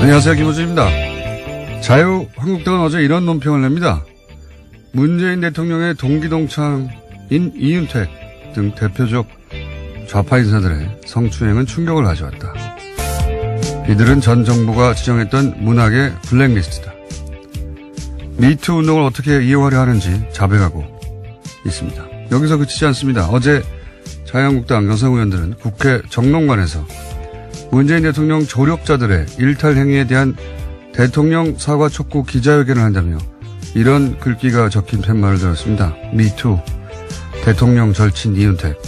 안녕하세요, 김호준입니다. 자유한국당은 어제 이런 논평을 냅니다. 문재인 대통령의 동기동창인 이윤택 등 대표적 좌파 인사들의 성추행은 충격을 가져왔다. 이들은 전 정부가 지정했던 문학의 블랙리스트다. 미투 운동을 어떻게 이용하려 하는지 자백하고 있습니다. 여기서 그치지 않습니다. 어제 자유한국당 여성 의원들은 국회 정론관에서 문재인 대통령 조력자들의 일탈 행위에 대한 대통령 사과 촉구 기자회견을 한다며 이런 글귀가 적힌 팻말을 들었습니다. 미투, 대통령 절친 이윤택.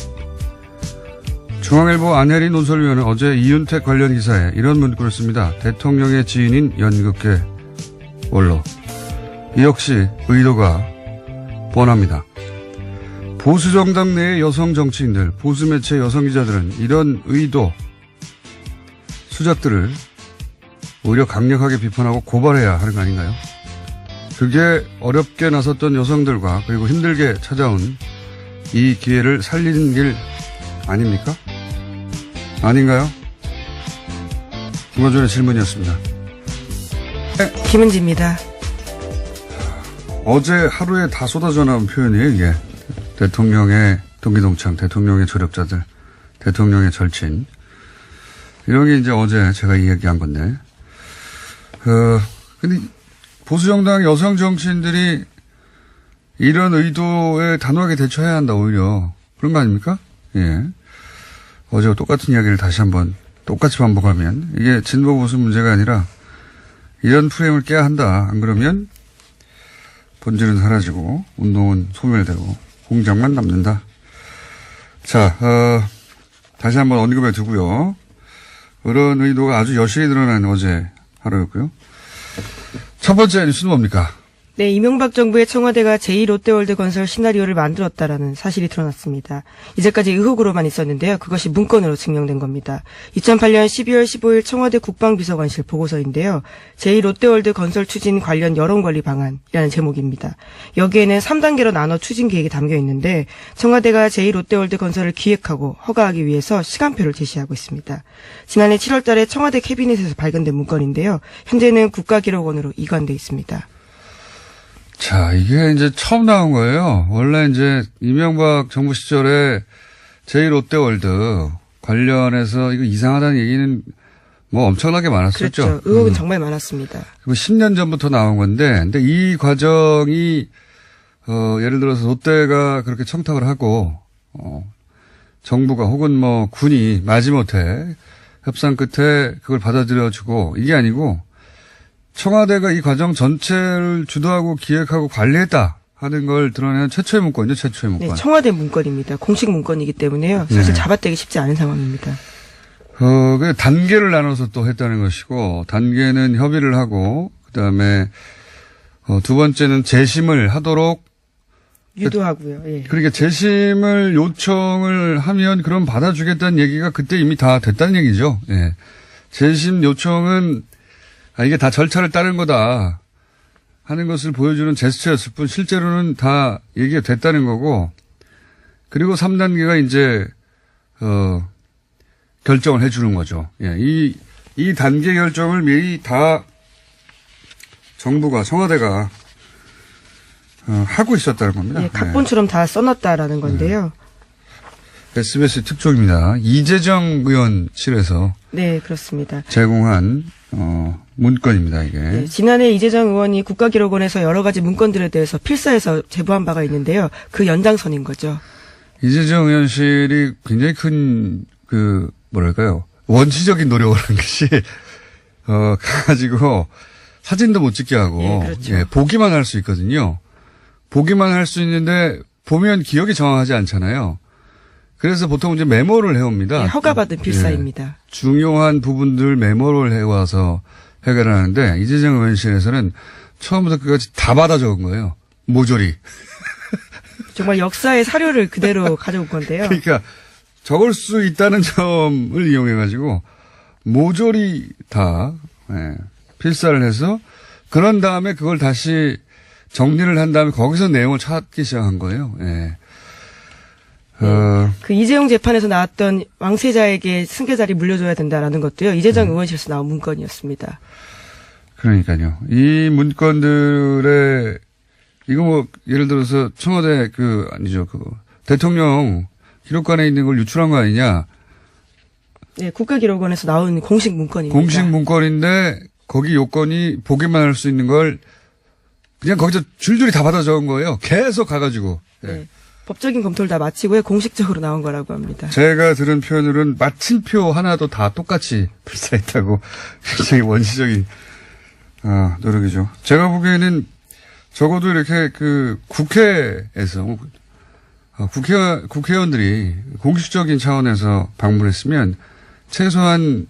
중앙일보 안혜리 논설위원은 어제 이윤택 관련 기사에 이런 문구를 씁니다. 대통령의 지인인 연극계 원로. 이 역시 의도가 뻔합니다. 보수정당 내의 여성 정치인들, 보수매체 여성 기자들은 이런 의도, 수작들을 오히려 강력하게 비판하고 고발해야 하는 거 아닌가요? 그게 어렵게 나섰던 여성들과 그리고 힘들게 찾아온 이 기회를 살리는 길 아닙니까? 아닌가요? 김어준의 질문이었습니다. 김은지입니다. 어제 하루에 다 쏟아져 나온 표현이에요, 이게. 대통령의 동기동창, 대통령의 조력자들, 대통령의 절친. 이런 게 이제 어제 제가 이야기한 건데. 근데 보수정당 여성 정치인들이 이런 의도에 단호하게 대처해야 한다, 오히려. 그런 거 아닙니까? 예. 어제와 똑같은 이야기를 다시 한번 똑같이 반복하면 이게 진보 보수 문제가 아니라 이런 프레임을 깨야 한다. 안 그러면 본질은 사라지고 운동은 소멸되고 공장만 남는다. 자, 다시 한번 언급해 두고요. 그런 의도가 아주 여실히 드러난 어제 하루였고요. 첫 번째 뉴스는 뭡니까? 네, 이명박 정부의 청와대가 제2롯데월드 건설 시나리오를 만들었다라는 사실이 드러났습니다. 이제까지 의혹으로만 있었는데요. 그것이 문건으로 증명된 겁니다. 2008년 12월 15일 청와대 국방비서관실 보고서인데요. 제2롯데월드 건설 추진 관련 여론관리 방안이라는 제목입니다. 여기에는 3단계로 나눠 추진 계획이 담겨 있는데 청와대가 제2롯데월드 건설을 기획하고 허가하기 위해서 시간표를 제시하고 있습니다. 지난해 7월 달에 청와대 캐비넷에서 발견된 문건인데요. 현재는 국가기록원으로 이관돼 있습니다. 자, 이게 이제 처음 나온 거예요. 원래 이제 이명박 정부 시절에 제2롯데월드 관련해서 이거 이상하다는 얘기는 뭐 엄청나게 많았었죠. 그렇죠. 의혹은 정말 많았습니다. 10년 전부터 나온 건데, 근데 이 과정이, 예를 들어서 롯데가 그렇게 청탁을 하고, 정부가 혹은 뭐 군이 마지못해 협상 끝에 그걸 받아들여주고 이게 아니고 청와대가 이 과정 전체를 주도하고 기획하고 관리했다 하는 걸 드러내는 최초의 문건이죠. 최초의 문건. 네, 청와대 문건입니다. 공식 문건이기 때문에요. 사실 잡아떼기 쉽지 않은 상황입니다. 그 단계를 나눠서 또 했다는 것이고, 단계는 협의를 하고, 그 다음에 두 번째는 재심을 하도록 유도하고요. 예. 그러니까 재심을 요청을 하면 그럼 받아주겠다는 얘기가 그때 이미 다 됐다는 얘기죠. 예. 재심 요청은 이게 다 절차를 따른 거다 하는 것을 보여주는 제스처였을 뿐 실제로는 다 얘기가 됐다는 거고, 그리고 3단계가 이제 결정을 해 주는 거죠. 예. 이 단계 결정을 미리 다 정부가 청와대가 하고 있었다는 겁니다. 예, 각본처럼 다 써놨다라는 건데요. SBS 특종입니다. 이재정 의원실에서 네, 그렇습니다. 제공한 문건입니다, 이게. 네, 지난해 이재정 의원이 국가기록원에서 여러 가지 문건들에 대해서 필사해서 제보한 바가 있는데요. 그 연장선인 거죠. 이재정 의원실이 굉장히 큰 뭐랄까요, 원시적인 노력을 한 것이 가지고 사진도 못 찍게 하고, 예, 그렇죠. 예, 보기만 할 수 있거든요. 보기만 할 수 있는데 보면 기억이 정확하지 않잖아요. 그래서 보통 이제 메모를 해옵니다. 네, 허가받은 필사입니다. 예, 중요한 부분들 메모를 해와서 해결하는데 이재정 의원실에서는 처음부터 끝까지 다 받아 적은 거예요. 모조리. 정말 역사의 사료를 그대로 가져온 건데요. 그러니까 적을 수 있다는 점을 이용해가지고 모조리 다 필사를 해서 그런 다음에 그걸 다시 정리를 한 다음에 거기서 내용을 찾기 시작한 거예요. 예. 그 이재용 재판에서 나왔던 왕세자에게 승계자리 물려줘야 된다라는 것도요. 이재정 의원실에서 나온 문건이었습니다. 그러니까요. 이 문건들의 이거 뭐 예를 들어서 청와대 아니죠. 대통령 기록관에 있는 걸 유출한 거 아니냐. 네, 국가기록원에서 나온 공식 문건입니다. 공식 문건인데 거기 요건이 보기만 할 수 있는 걸 그냥 거기서 줄줄이 다 받아 적은 거예요. 계속 가가지고. 네. 네, 법적인 검토를 다 마치고요. 공식적으로 나온 거라고 합니다. 제가 들은 표현으로는 마침표 하나도 다 똑같이 불사했다고 굉장히 원시적인 노력이죠. 제가 보기에는 적어도 이렇게 국회에서 국회의원들이 공식적인 차원에서 방문했으면 최소한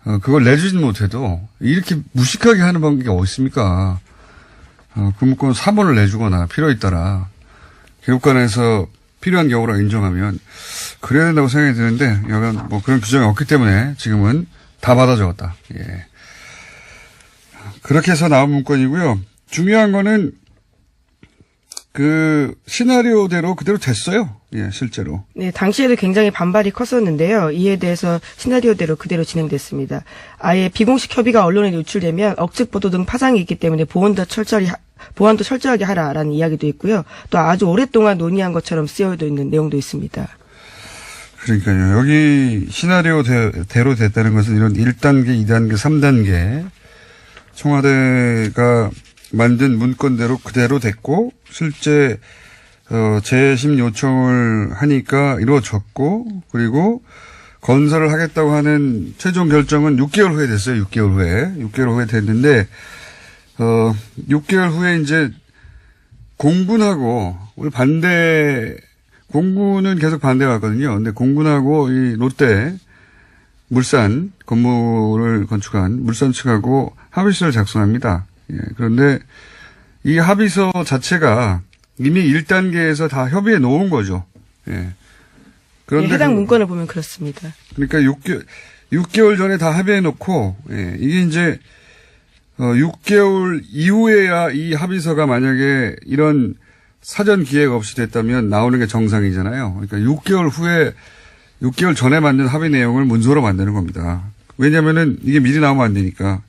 그걸 내주진 못해도 이렇게 무식하게 하는 방법이 어디 있습니까? 그 문건 사본을 내주거나 필요에 따라 기록관에서 필요한 경우라 인정하면 그래야 된다고 생각이 드는데 여간 뭐 그런 규정이 없기 때문에 지금은 다 받아 적었다. 예. 그렇게 해서 나온 문건이고요. 중요한 거는 시나리오대로 그대로 됐어요. 예, 실제로. 네, 당시에도 굉장히 반발이 컸었는데요. 이에 대해서 시나리오대로 그대로 진행됐습니다. 아예 비공식 협의가 언론에 유출되면 억측 보도 등 파장이 있기 때문에 보안도 철저하게 하라라는 이야기도 있고요. 또 아주 오랫동안 논의한 것처럼 쓰여져 있는 내용도 있습니다. 그러니까요. 여기 시나리오대로 됐다는 것은 이런 1단계, 2단계, 3단계 청와대가 만든 문건대로 그대로 됐고 실제 재심 요청을 하니까 이루어졌고 그리고 건설을 하겠다고 하는 최종 결정은 6개월 후에 됐어요. 6개월 후에 됐는데 6개월 후에 이제 공군하고 우리 공군은 계속 반대해왔거든요. 근데 공군하고 이 롯데 물산 건물을 건축한 물산 측하고 합의서를 작성합니다. 예, 그런데 이 합의서 자체가 이미 1단계에서 다 협의해 놓은 거죠. 예. 그런데 네, 해당 문건을 보면 그렇습니다. 그러니까 6개월 전에 다 합의해 놓고, 예, 이게 이제, 6개월 이후에야 이 합의서가 만약에 이런 사전 기획 없이 됐다면 나오는 게 정상이잖아요. 그러니까 6개월 전에 만든 합의 내용을 문서로 만드는 겁니다. 왜냐면은 이게 미리 나오면 안 되니까.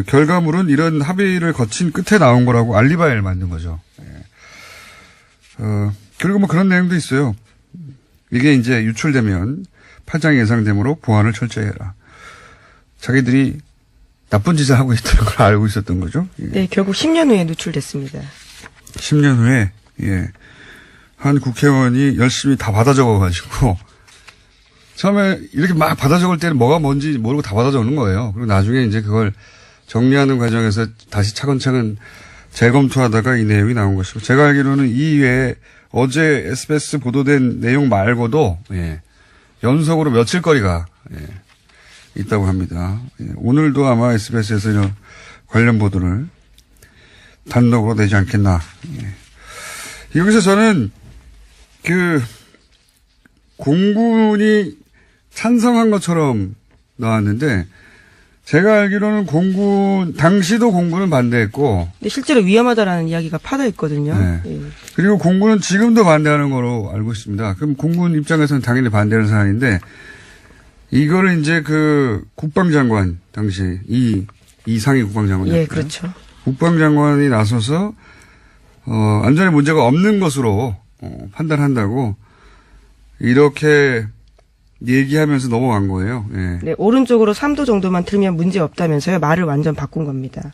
결과물은 이런 합의를 거친 끝에 나온 거라고 알리바이를 만든 거죠. 예. 그리고 뭐 그런 내용도 있어요. 이게 이제 유출되면 파장이 예상되므로 보안을 철저히 해라. 자기들이 나쁜 짓을 하고 있다는 걸 알고 있었던 거죠. 예. 네, 결국 10년 후에 누출됐습니다. 10년 후에, 예. 한 국회의원이 열심히 다 받아 적어가지고, 처음에 이렇게 막 받아 적을 때는 뭐가 뭔지 모르고 다 받아 적는 거예요. 그리고 나중에 이제 그걸 정리하는 과정에서 다시 차근차근 재검토하다가 이 내용이 나온 것이고, 제가 알기로는 이 외에 어제 SBS 보도된 내용 말고도, 예, 연속으로 며칠 거리가, 예, 있다고 합니다. 예, 오늘도 아마 SBS에서 이런 관련 보도를 단독으로 내지 않겠나. 예. 여기서 저는 공군이 찬성한 것처럼 나왔는데, 제가 알기로는 당시도 공군은 반대했고. 근데 실제로 위험하다라는 이야기가 파다 있거든요. 네. 예. 그리고 공군은 지금도 반대하는 거로 알고 있습니다. 그럼 공군 입장에서는 당연히 반대하는 사안인데, 이거를 이제 국방장관, 당시, 이상희 국방장관이었죠. 예, 그렇죠. 국방장관이 나서서, 안전에 문제가 없는 것으로, 판단한다고, 이렇게 얘기하면서 넘어간 거예요. 예. 네, 오른쪽으로 3도 정도만 틀면 문제 없다면서요. 말을 완전 바꾼 겁니다.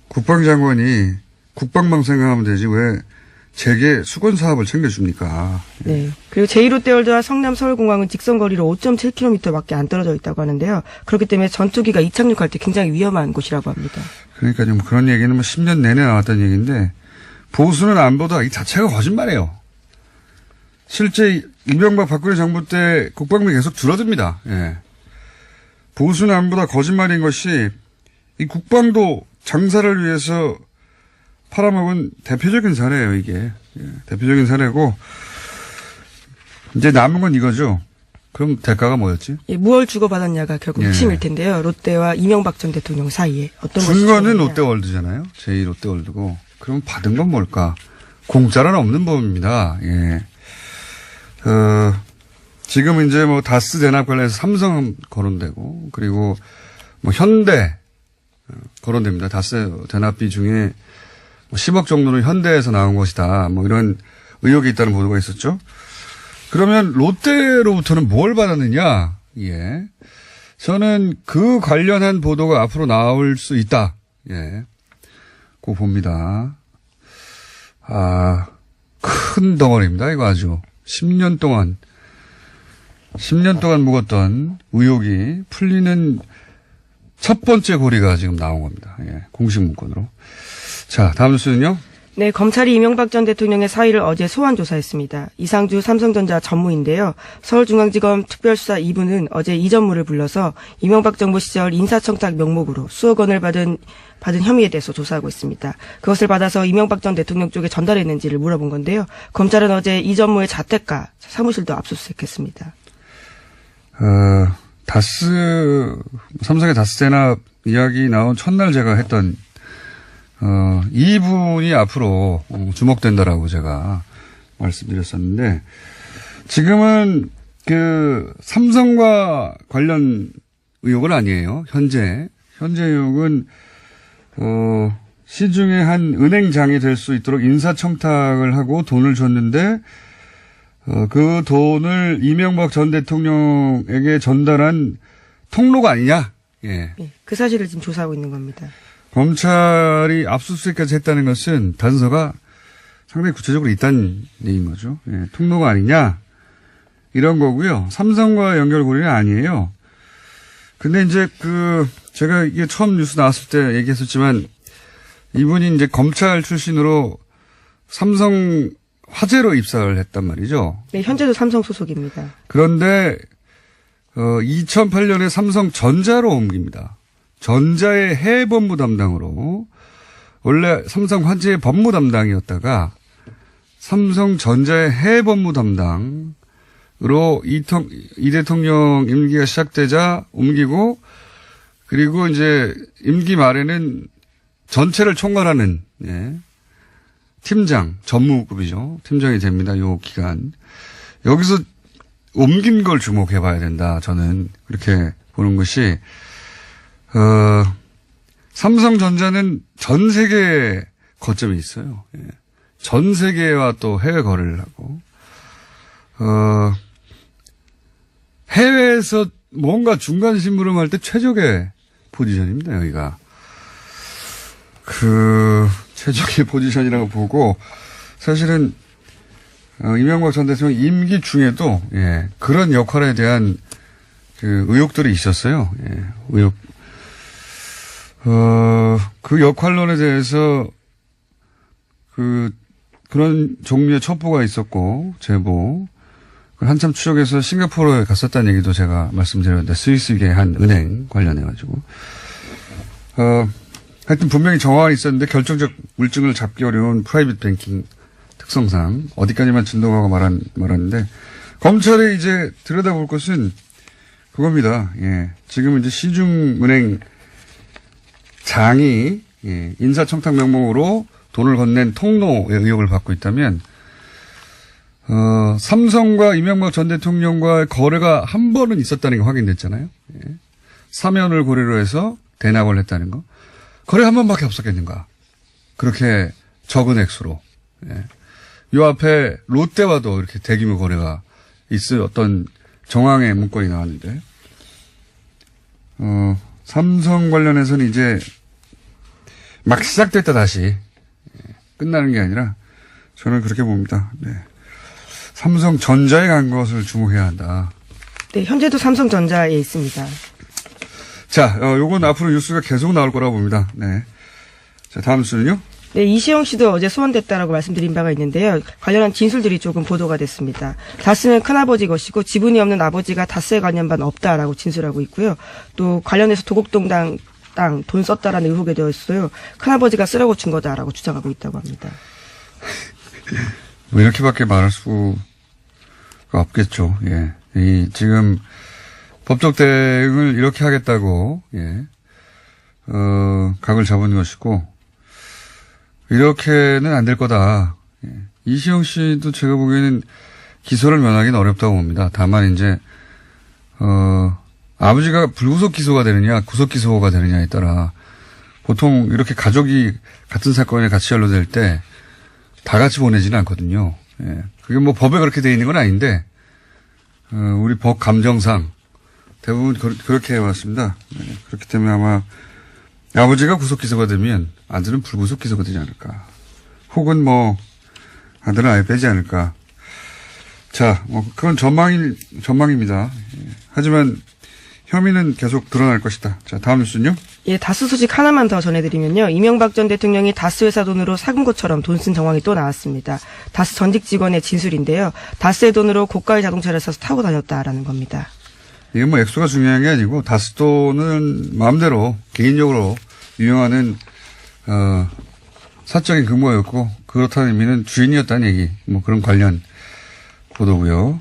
국방장관이 국방만 생각하면 되지 왜 재계 수건 사업을 챙겨줍니까? 예. 네. 그리고 제2롯데월드와 성남 서울공항은 직선거리로 5.7km밖에 안 떨어져 있다고 하는데요. 그렇기 때문에 전투기가 이착륙할 때 굉장히 위험한 곳이라고 합니다. 그러니까 좀 그런 얘기는 뭐 10년 내내 나왔던 얘기인데 보수는 안보다 이 자체가 거짓말이에요. 실제 이명박 박근혜 정부 때 국방비 계속 줄어듭니다. 예. 보수는 안보다 거짓말인 것이 이 국방도 장사를 위해서 팔아먹은 대표적인 사례예요, 이게. 예. 대표적인 사례고 이제 남은 건 이거죠. 그럼 대가가 뭐였지? 예, 무얼 주고받았냐가 결국 예. 핵심일 텐데요. 롯데와 이명박 전 대통령 사이에 어떤 것이 준 거는 중요하냐. 롯데월드잖아요. 제2롯데월드고. 그럼 받은 건 뭘까? 공짜는 없는 법입니다. 예. 지금 이제 뭐 다스 대납 관련해서 삼성 거론되고, 그리고 뭐 현대 거론됩니다. 다스 대납비 중에 뭐 10억 정도는 현대에서 나온 것이다. 뭐 이런 의혹이 있다는 보도가 있었죠. 그러면 롯데로부터는 뭘 받았느냐? 예. 저는 그 관련한 보도가 앞으로 나올 수 있다. 예. 고 봅니다. 큰 덩어리입니다. 이거 아주. 10년 동안 묵었던 의혹이 풀리는 첫 번째 고리가 지금 나온 겁니다. 예. 공식 문건으로. 자, 다음 뉴스는요? 네, 검찰이 이명박 전 대통령의 사의를 어제 소환 조사했습니다. 이상주 삼성전자 전무인데요. 서울중앙지검 특별수사 2부는 어제 이 전무를 불러서 이명박 정부 시절 인사청탁 명목으로 수억 원을 받은 혐의에 대해서 조사하고 있습니다. 그것을 받아서 이명박 전 대통령 쪽에 전달했는지를 물어본 건데요. 검찰은 어제 이 전무의 자택과 사무실도 압수수색했습니다. 삼성의 다스 대납 이야기 나온 첫날 제가 했던 이분이 앞으로 주목된다라고 제가 말씀드렸었는데, 지금은 삼성과 관련 의혹은 아니에요. 현재 의혹은 시중에 한 은행장이 될 수 있도록 인사청탁을 하고 돈을 줬는데, 그 돈을 이명박 전 대통령에게 전달한 통로가 아니냐? 예. 네, 그 사실을 지금 조사하고 있는 겁니다. 검찰이 압수수색까지 했다는 것은 단서가 상당히 구체적으로 있다는 얘기인 거죠. 예, 통로가 아니냐? 이런 거고요. 삼성과 연결고리는 아니에요. 근데 이제 제가 이게 처음 뉴스 나왔을 때 얘기했었지만, 이분이 이제 검찰 출신으로 삼성 화재로 입사를 했단 말이죠. 네, 현재도 삼성 소속입니다. 그런데 2008년에 삼성전자로 옮깁니다. 전자의 해외 법무 담당으로, 원래 삼성 화재 법무 담당이었다가 삼성전자의 해외 법무 담당으로 이 대통령 임기가 시작되자 옮기고, 그리고 이제 임기 말에는 전체를 총괄하는, 예, 팀장, 전무급이죠. 팀장이 됩니다. 요 기간. 여기서 옮긴 걸 주목해 봐야 된다. 저는 그렇게 보는 것이, 삼성전자는 전 세계에 거점이 있어요. 예. 전 세계와 또 해외 거래를 하고, 해외에서 뭔가 중간 심부름할 때 최적의 포지션입니다, 여기가. 최적의 포지션이라고 보고, 사실은, 이명박 전 대통령 임기 중에도, 예, 그런 역할에 대한 의혹들이 있었어요. 예, 의혹. 그 역할론에 대해서 그런 종류의 첩보가 있었고, 제보. 한참 추적해서 싱가포르에 갔었다는 얘기도 제가 말씀드렸는데, 스위스계 한 은행 관련해가지고. 하여튼 분명히 정황이 있었는데 결정적 물증을 잡기 어려운 프라이빗 뱅킹 특성상 어디까지만 진동하고 말았는데, 검찰이 이제 들여다볼 것은 그겁니다. 예. 지금 이제 시중은행 장이, 예, 인사청탁 명목으로 돈을 건넨 통로의 의혹을 받고 있다면, 삼성과 이명박 전 대통령과의 거래가 한 번은 있었다는 게 확인됐잖아요. 예. 사면을 고려로 해서 대납을 했다는 거. 거래 한 번밖에 없었겠는가. 그렇게 적은 액수로. 예. 요 앞에 롯데와도 이렇게 대규모 거래가 있을 어떤 정황의 문건이 나왔는데, 삼성 관련해서는 이제 막 시작됐다 다시 끝나는 게 아니라 저는 그렇게 봅니다. 네. 삼성전자에 간 것을 주목해야 한다. 네, 현재도 삼성전자에 있습니다. 자, 요건 앞으로 뉴스가 계속 나올 거라고 봅니다. 네. 자, 다음 뉴스는요? 네, 이시영 씨도 어제 소환됐다라고 말씀드린 바가 있는데요. 관련한 진술들이 조금 보도가 됐습니다. 다스는 큰아버지 것이고 지분이 없는 아버지가 다스에 관련 바는 없다라고 진술하고 있고요. 또 관련해서 도곡동 땅 돈 썼다라는 의혹에 대해서요. 큰아버지가 쓰라고 준 거다라고 주장하고 있다고 합니다. 뭐 이렇게밖에 말할 수가 없겠죠. 예. 지금 법적 대응을 이렇게 하겠다고, 예, 각을 잡은 것이고, 이렇게는 안 될 거다. 예. 이시영 씨도 제가 보기에는 기소를 면하기는 어렵다고 봅니다. 다만 이제 아버지가 불구속 기소가 되느냐 구속 기소가 되느냐에 따라 보통 이렇게 가족이 같은 사건에 같이 연루될 때 다 같이 보내지는 않거든요. 예. 그게 뭐 법에 그렇게 돼 있는 건 아닌데 우리 법 감정상 대부분 그렇게 해왔습니다. 네. 그렇기 때문에 아마 아버지가 구속 기소가 되면 아들은 불구속 기소가 되지 않을까. 혹은 뭐 아들은 아예 빼지 않을까. 자, 그건 전망입니다. 예. 하지만 혐의는 계속 드러날 것이다. 자, 다음 뉴스는요? 예, 다스 소식 하나만 더 전해드리면요. 이명박 전 대통령이 다스 회사 돈으로 사금 것처럼 돈 쓴 정황이 또 나왔습니다. 다스 전직 직원의 진술인데요. 다스의 돈으로 고가의 자동차를 사서 타고 다녔다라는 겁니다. 이게 뭐 액수가 중요한 게 아니고 다스 돈은 마음대로 개인적으로 유용하는 사적인 근무였고 그렇다는 의미는 주인이었다는 얘기. 뭐 그런 관련 보도고요.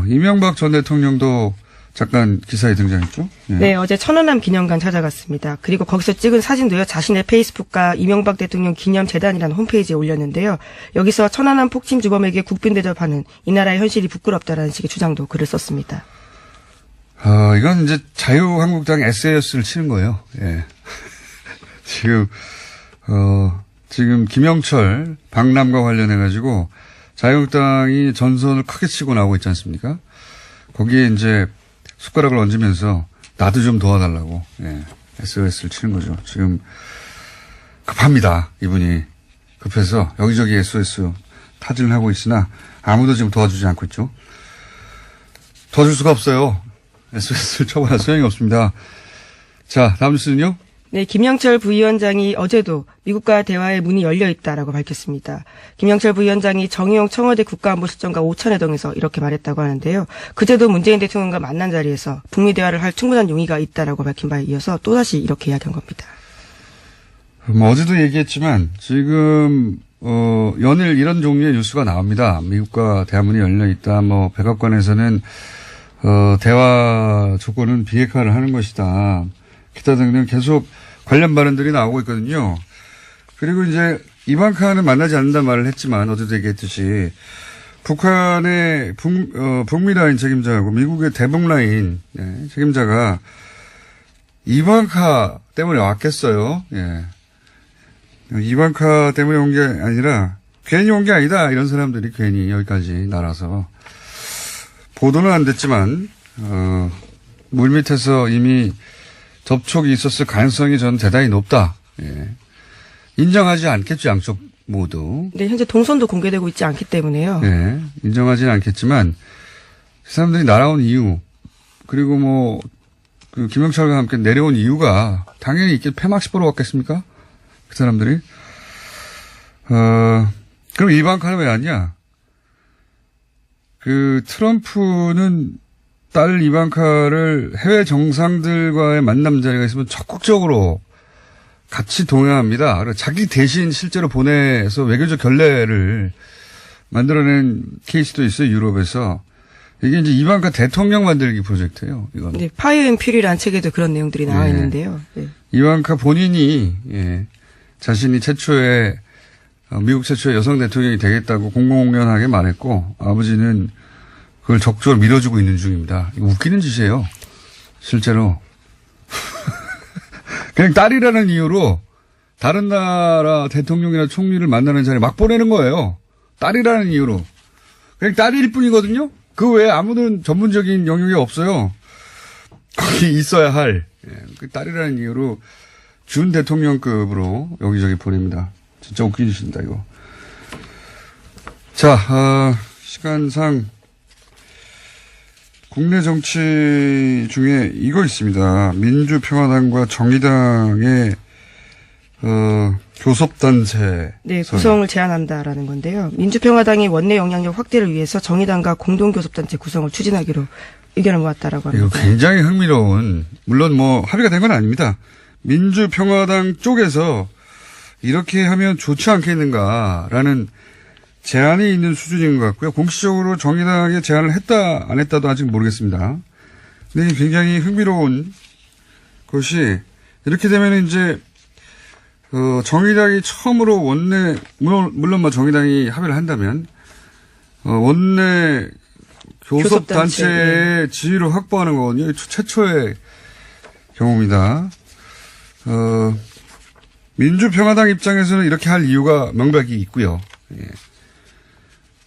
이명박 전 대통령도 잠깐 기사에 등장했죠? 예. 네, 어제 천안함 기념관 찾아갔습니다. 그리고 거기서 찍은 사진도요, 자신의 페이스북과 이명박 대통령 기념재단이라는 홈페이지에 올렸는데요. 여기서 천안함 폭침 주범에게 국빈 대접하는 이 나라의 현실이 부끄럽다라는 식의 주장도 글을 썼습니다. 이건 이제 자유한국당 SAS를 치는 거예요. 예. 지금 김영철 박람과 관련해가지고 자유한국당이 전선을 크게 치고 나오고 있지 않습니까? 거기에 이제 숟가락을 얹으면서 나도 좀 도와달라고, 예, SOS를 치는 거죠. 지금 급합니다. 이분이 급해서 여기저기 SOS 타진을 하고 있으나 아무도 지금 도와주지 않고 있죠. 도와줄 수가 없어요. SOS를 쳐봐야 소용이 없습니다. 자, 다음 뉴스는요? 네, 김영철 부위원장이 어제도 미국과 대화의 문이 열려 있다라고 밝혔습니다. 김영철 부위원장이 정의용 청와대 국가안보실장과 오찬회동에서 이렇게 말했다고 하는데요. 그제도 문재인 대통령과 만난 자리에서 북미 대화를 할 충분한 용의가 있다라고 밝힌 바에 이어서 또다시 이렇게 이야기한 겁니다. 어제도 얘기했지만 지금 연일 이런 종류의 뉴스가 나옵니다. 미국과 대화문이 열려 있다. 뭐 백악관에서는 대화 조건은 비핵화를 하는 것이다. 기타 등등 계속 관련 발언들이 나오고 있거든요. 그리고 이제 이방카는 만나지 않는다 말을 했지만 어제도 얘기했듯이 북한의 북미 라인 책임자하고 미국의 대북 라인 책임자가 이방카 때문에 왔겠어요. 예. 이방카 때문에 온 게 아니라 괜히 온 게 아니다. 이런 사람들이 괜히 여기까지 날아서 보도는 안 됐지만 물밑에서 이미 접촉이 있었을 가능성이 저는 대단히 높다. 예. 인정하지 않겠죠, 양쪽 모두. 네, 현재 동선도 공개되고 있지 않기 때문에요. 예. 인정하지는 않겠지만 그 사람들이 날아온 이유 그리고 뭐 그 김영철과 함께 내려온 이유가 당연히 있겠. 폐막식 보러 왔겠습니까? 그 사람들이. 그럼 이방카는 왜 왔냐? 그 트럼프는 딸 이방카를 해외 정상들과의 만남 자리가 있으면 적극적으로 같이 동행합니다. 자기 대신 실제로 보내서 외교적 결례를 만들어낸 케이스도 있어요, 유럽에서. 이게 이제 이방카 대통령 만들기 프로젝트예요, 이건. 네, 파이어 앤 퓨리라는 책에도 그런 내용들이 나와 있는데요. 네. 이방카 본인이, 자신이 미국 최초의 여성 대통령이 되겠다고 공공연하게 말했고, 아버지는 그걸 적극적으로 밀어주고 있는 중입니다. 웃기는 짓이에요. 실제로. 그냥 딸이라는 이유로 다른 나라 대통령이나 총리를 만나는 자리에 막 보내는 거예요. 딸이라는 이유로. 그냥 딸일 뿐이거든요. 그 외에 아무런 전문적인 영역이 없어요. 거기 있어야 할. 그 딸이라는 이유로 준 대통령급으로 여기저기 보냅니다. 진짜 웃기는 짓입니다, 이거. 자, 시간상 국내 정치 중에 이거 있습니다. 민주평화당과 정의당의 교섭단체. 네, 구성을 제안한다라는 건데요. 민주평화당이 원내 영향력 확대를 위해서 정의당과 공동교섭단체 구성을 추진하기로 의견을 모았다라고 합니다. 이거 굉장히 흥미로운, 물론 뭐 합의가 된 건 아닙니다. 민주평화당 쪽에서 이렇게 하면 좋지 않겠는가라는 제안이 있는 수준인 것 같고요. 공식적으로 정의당에 제안을 했다 안 했다도 아직 모르겠습니다. 근데 굉장히 흥미로운 것이 이렇게 되면 이제 정의당이 처음으로 원내 물론 뭐 정의당이 합의를 한다면 원내 교섭단체의 지위를 확보하는 거거든요. 최초의 경우입니다. 민주평화당 입장에서는 이렇게 할 이유가 명백히 있고요. 예.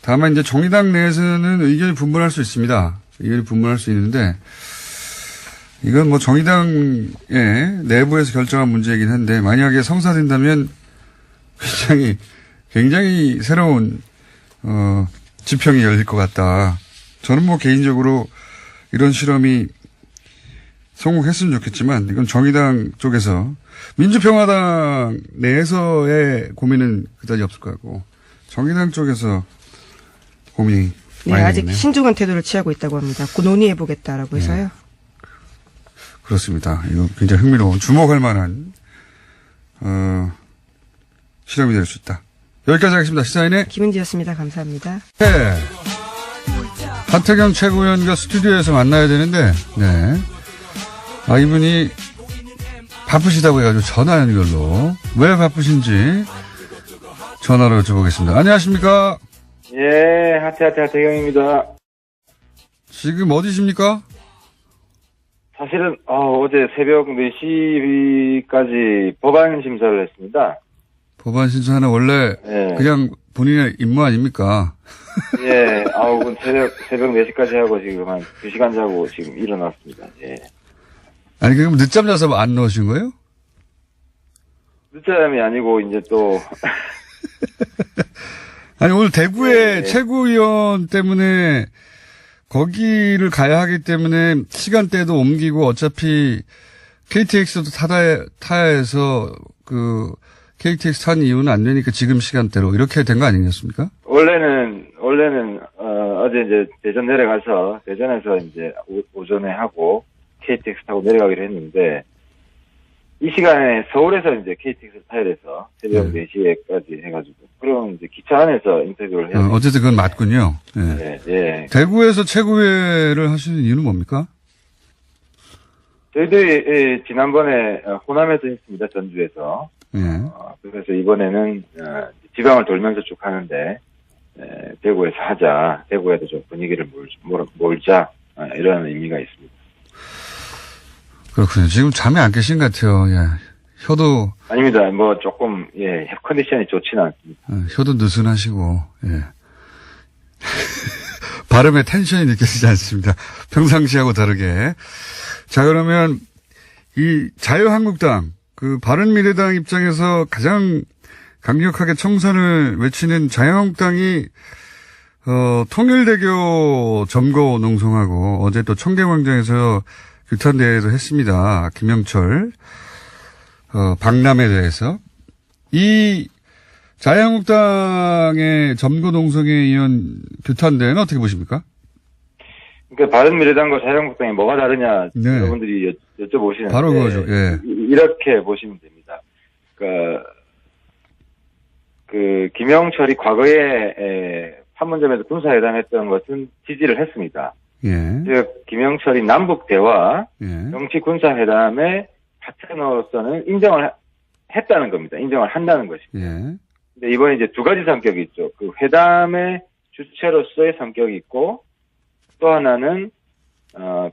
다만 이제 정의당 내에서는 의견이 분분할 수 있습니다. 의견이 분분할 수 있는데 이건 뭐 정의당의 내부에서 결정한 문제이긴 한데 만약에 성사된다면 굉장히 새로운 지평이 열릴 것 같다. 저는 뭐 개인적으로 이런 실험이 성공했으면 좋겠지만 이건 정의당 쪽에서 민주평화당 내에서의 고민은 그다지 없을 것 같고 정의당 쪽에서 고민이 네, 많이 아직 되겠네요. 신중한 태도를 취하고 있다고 합니다. 곧 논의해보겠다라고 해서요. 그렇습니다. 이거 굉장히 흥미로운 주목할 만한 실험이 될 수 있다. 여기까지 하겠습니다. 시사인의 김은지였습니다. 감사합니다. 네. 하태경 최고위원과 스튜디오에서 만나야 되는데, 네. 이분이 바쁘시다고 해가지고 전화 연결로. 왜 바쁘신지 전화로 여쭤보겠습니다. 안녕하십니까? 예, 하태경입니다. 지금 어디십니까? 사실은, 어제 새벽 4시까지 법안 심사를 했습니다. 법안 신청하는 원래 예. 그냥 본인의 임무 아닙니까? 예, 그건 새벽 4시까지 하고 지금 한 2시간 자고 지금 일어났습니다. 예. 아니, 그럼 늦잠 자서 안 넣으신 거예요? 늦잠이 아니고, 이제 또, 아니, 오늘 대구의 네. 최고위원 때문에 거기를 가야 하기 때문에 시간대도 옮기고 어차피 KTX도 타야 해서 KTX 탄 이유는 안 되니까 지금 시간대로 이렇게 된 거 아니겠습니까? 원래는, 어제 이제 대전 내려가서, 대전에서 이제 오전에 하고 KTX 타고 내려가기로 했는데, 이 시간에 서울에서 이제 KTX를 타야 돼서 새벽 4시에까지 해가지고, 그럼 이제 기차 안에서 인터뷰를 해야 돼요. 어쨌든 그건 맞군요. 예. 예, 예. 대구에서 최고위를 하시는 이유는 뭡니까? 저희들이 지난번에 호남에서 했습니다. 전주에서. 예. 그래서 이번에는 지방을 돌면서 쭉 하는데 대구에서 하자. 대구에도 좀 분위기를 몰자. 이런 의미가 있습니다. 그렇군요. 지금 잠이 안 깨신 것 같아요. 예. 혀도 아닙니다. 뭐 조금 컨디션이 좋지는 않습니다. 혀도 느슨하시고 예. 발음에 텐션이 느껴지지 않습니다. 평상시하고 다르게. 자, 그러면 이 자유한국당 바른미래당 입장에서 가장 강력하게 청산을 외치는 자유한국당이 통일대교 점거 농성하고 어제 또 청계광장에서 규탄대회도 했습니다. 김영철 박람회에 대해서 이 자유한국당의 점거 농성에 이은 규탄대회는 어떻게 보십니까? 그러니까 바른미래당과 자유한국당이 뭐가 다르냐 네. 여러분들이 여쭤보시는데 바로 그거죠. 예. 이렇게 보시면 됩니다. 그러니까 김영철이 과거에 판문점에서 군사회담했던 것은 지지를 했습니다. 예. 즉 김영철이 남북 대화 예. 정치 군사회담의 파트너로서는 인정을 했다는 겁니다. 인정을 한다는 것입니다. 예. 근데 이번에 이제 두 가지 성격이 있죠. 회담의 주체로서의 성격이 있고 또 하나는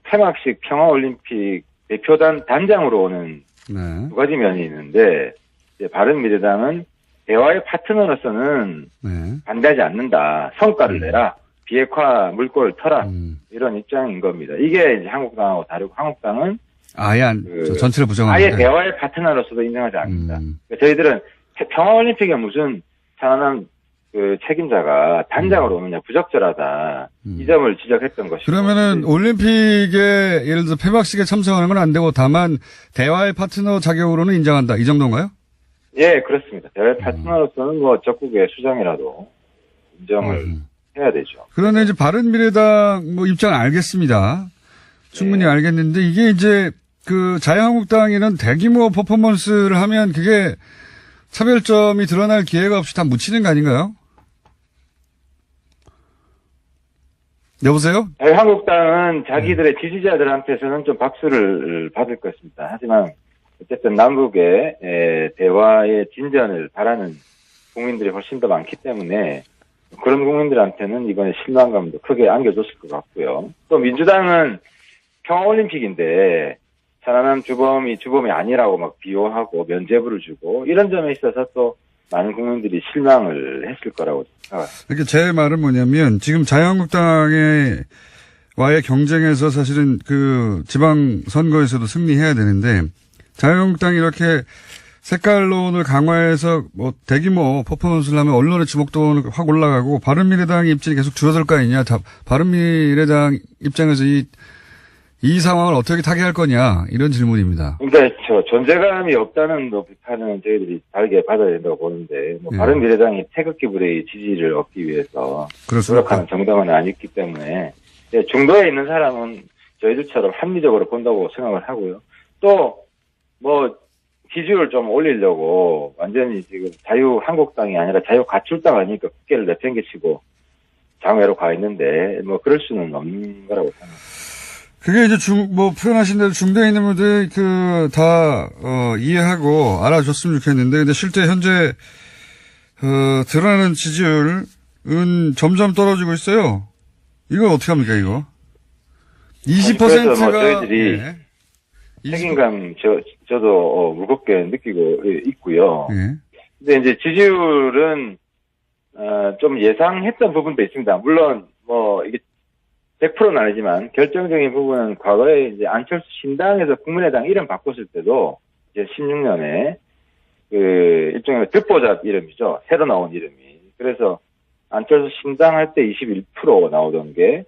폐막식 평화올림픽 대표단 단장으로 오는 네. 두 가지 면이 있는데 이제 바른미래당은 대화의 파트너로서는 네. 반대하지 않는다. 성과를 내라. 비핵화 물꼬를 터라. 이런 입장인 겁니다. 이게 이제 한국당하고 다르고 한국당은 아예 전체를 부정하는데. 아예 대화의 파트너로서도 인정하지 않는다. 그러니까 저희들은 평화올림픽에 무슨 편안한 책임자가 단장으로 오느냐 부적절하다. 이 점을 지적했던 것이고. 그러면은 올림픽에 예를 들어 폐막식에 참석하는 건 안 되고 다만 대화의 파트너 자격으로는 인정한다. 이 정도인가요? 예, 그렇습니다. 대화의 파트너로서는 뭐 적국의 수장이라도 인정을 해야 되죠. 그런데 이제 바른미래당 입장은 알겠습니다. 충분히 알겠는데 이게 이제 자유한국당이는 대규모 퍼포먼스를 하면 그게 차별점이 드러날 기회가 없이 다 묻히는 거 아닌가요? 여보세요? 자유한국당은 자기들의 지지자들한테서는 좀 박수를 받을 것입니다. 하지만 어쨌든 남북의 대화의 진전을 바라는 국민들이 훨씬 더 많기 때문에 그런 국민들한테는 이번에 실망감도 크게 안겨줬을 것 같고요. 또 민주당은 평화올림픽인데 천안함 주범이 아니라고 막 비호하고 면죄부를 주고 이런 점에 있어서 또 많은 국민들이 실망을 했을 거라고 생각합니다. 이렇게 제 말은 뭐냐면 지금 자유한국당의 와의 경쟁에서 사실은 그 지방선거에서도 승리해야 되는데 자유한국당이 이렇게 색깔론을 강화해서 뭐 대규모 퍼포먼스를 하면 언론의 주목도는 확 올라가고 바른미래당의 입지는 계속 줄어들 거 아니냐. 바른미래당 입장에서 이 상황을 어떻게 타개할 거냐 이런 질문입니다. 그러니까 존재감이 없다는 비판은 저희들이 다르게 받아야 된다고 보는데 예. 바른미래당이 태극기 불의 지지를 얻기 위해서 노력하는 정당은 아니기 때문에 중도에 있는 사람은 저희들처럼 합리적으로 본다고 생각을 하고요. 또 뭐 지지율을 좀 올리려고 완전히 지금 자유한국당이 아니라 자유가출당 아니니까 국회를 내팽개치고 장외로 가 있는데 뭐 그럴 수는 없는 거라고 생각합니다. 그게 이제 표현하신 대로 중도에 있는 분들 다 이해하고 알아줬으면 좋겠는데 근데 실제 현재 드러나는 지지율은 점점 떨어지고 있어요. 이거 어떻게 합니까 이거? 20%가 저희들이 네. 책임감 저도 무겁게 느끼고 있고요. 네. 근데 이제 지지율은 좀 예상했던 부분도 있습니다. 물론 뭐 이게 100%는 아니지만 결정적인 부분은 과거에 이제 안철수 신당에서 국민의당 이름 바꿨을 때도 이제 16년에 그 일종의 듣보잡 이름이죠. 새로 나온 이름이. 그래서 안철수 신당 할 때 21% 나오던 게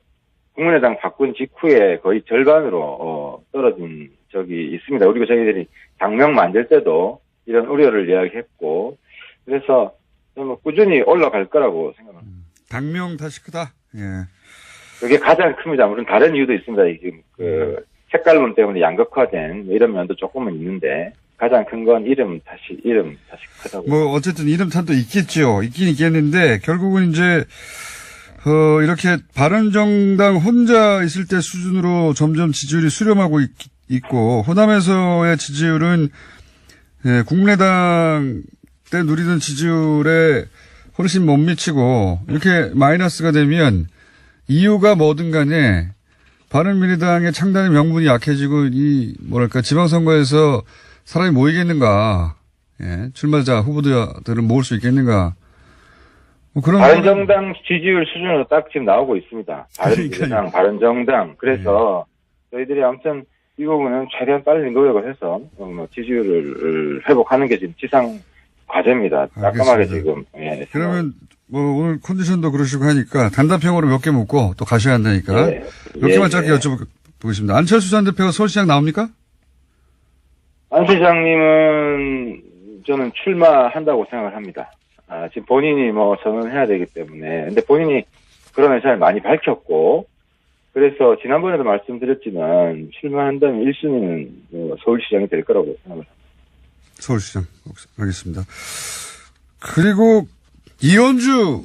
국민의당 바꾼 직후에 거의 절반으로 떨어진 적이 있습니다. 그리고 저희들이 당명 만들 때도 이런 우려를 이야기했고 그래서 뭐 꾸준히 올라갈 거라고 생각합니다. 당명 다시 크다. 예. 그게 가장 큽니다. 물론 다른 이유도 있습니다. 지금 그 색깔론 때문에 양극화된 이런 면도 조금은 있는데 가장 큰 건 이름 다시 크다고. 뭐 어쨌든 이름 탓도 있겠죠. 있긴 있겠는데 결국은 이제 이렇게 바른정당 혼자 있을 때 수준으로 점점 지지율이 수렴하고 있고 호남에서의 지지율은 국민의당 때 누리던 지지율에 훨씬 못 미치고 이렇게 마이너스가 되면 이유가 뭐든 간에 바른미래당의 창단의 명분이 약해지고 지방선거에서 사람이 모이겠는가, 출마자 후보들은 모을 수 있겠는가. 뭐 그런 바른정당 지지율 수준으로 딱 지금 나오고 있습니다. 바른미래당, 바른정당. 그래서 저희들이 아무튼 이 부분은 최대한 빨리 노력을 해서 지지율을 회복하는 게 지금 지상 과제입니다. 깔끔하게 지금. 그러면 오늘 컨디션도 그러시고 하니까 단답형으로 몇 개 묻고 또 가셔야 한다니까 몇 개만 짧게 여쭤보겠습니다. 안철수 전 대표가 서울시장 나옵니까? 안 시장님은 저는 출마한다고 생각을 합니다. 지금 본인이 선언해야 되기 때문에. 근데 본인이 그런 의사를 많이 밝혔고, 그래서 지난번에도 말씀드렸지만, 출마한다면 1순위는 서울시장이 될 거라고 생각을 합니다. 서울시장. 알겠습니다. 그리고 이현주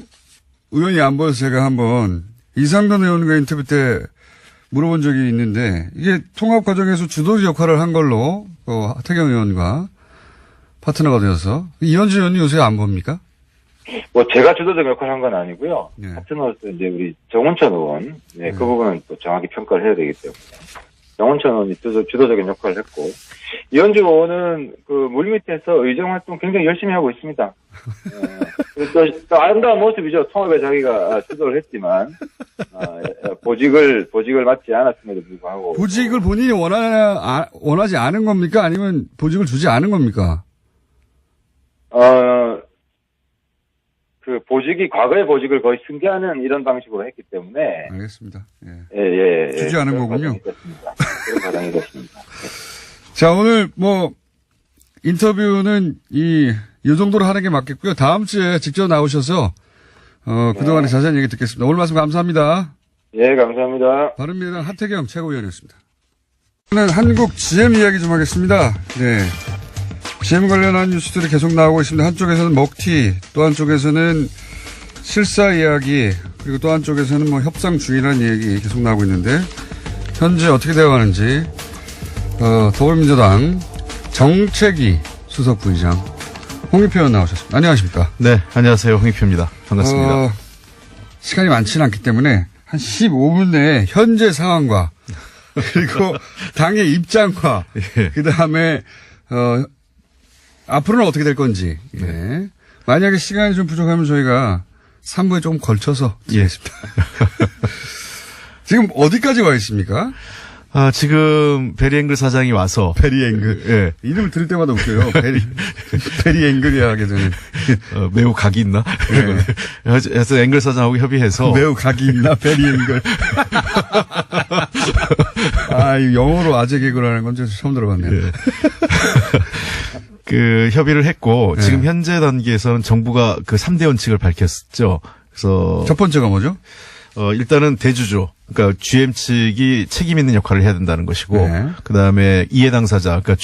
의원이 안 보여서 제가 한번 이상돈 의원과 인터뷰 때 물어본 적이 있는데, 이게 통합 과정에서 주도적 역할을 한 걸로, 하태경 의원과 파트너가 되어서, 이현주 의원이 요새 안 봅니까? 제가 주도적 역할을 한 건 아니고요. 네. 파트너로서 이제 우리 정운천 의원, 그 부분은 또 정확히 평가를 해야 되기 때문에. 정운천 의원이 주도적인 역할을 했고, 이현주 의원은 그 물밑에서 의정 활동 굉장히 열심히 하고 있습니다. 또 아름다운 모습이죠. 통합에 자기가 주도를 했지만, 보직을 맡지 않았음에도 불구하고. 보직을 본인이 원하지 않은 겁니까? 아니면 보직을 주지 않은 겁니까? 과거의 보직을 거의 승계하는 이런 방식으로 했기 때문에. 알겠습니다. 주지 않은 거군요. 그런 과정이 됐습니다. 자, 오늘 인터뷰는 이 정도로 하는 게 맞겠고요. 다음 주에 직접 나오셔서, 그동안의 자세한 얘기 듣겠습니다. 오늘 말씀 감사합니다. 예, 감사합니다. 바른미래당 하태경 최고위원이었습니다. 저는 한국 GM 이야기 좀 하겠습니다. 네. GM 관련한 뉴스들이 계속 나오고 있습니다. 한쪽에서는 먹튀, 또 한쪽에서는 실사 이야기, 그리고 또 한쪽에서는 협상 중이라는 얘기 계속 나오고 있는데, 현재 어떻게 되어가는지, 더불어민주당 정책위 수석 부의장 홍익표 의원 나오셨습니다. 안녕하십니까? 네, 안녕하세요. 홍익표입니다. 반갑습니다. 시간이 많지는 않기 때문에 한 15분 내에 현재 상황과 그리고 당의 입장과 예. 그다음에 앞으로는 어떻게 될 건지. 네. 만약에 시간이 좀 부족하면 저희가 3부에 조금 걸쳐서 드리겠습니다. 지금 어디까지 와 있습니까? 지금 베리앵글 사장이 와서 베리앵글. 예. 이름을 들을 때마다 웃겨요. 베리앵글이야 하게 되는. 매우 각이 있나? 네. 그래서 앵글 사장하고 협의해서 매우 각이 있나? 베리앵글. 이 영어로 아재 개그라는 건 처음 들어봤네요. 네. 그 협의를 했고 네. 지금 현재 단계에서는 정부가 그 3대 원칙을 밝혔죠. 그래서 첫 번째가 뭐죠? 일단은 대주주, 그러니까 GM 측이 책임 있는 역할을 해야 된다는 것이고, 네. 그 다음에 이해 당사자, 그러니까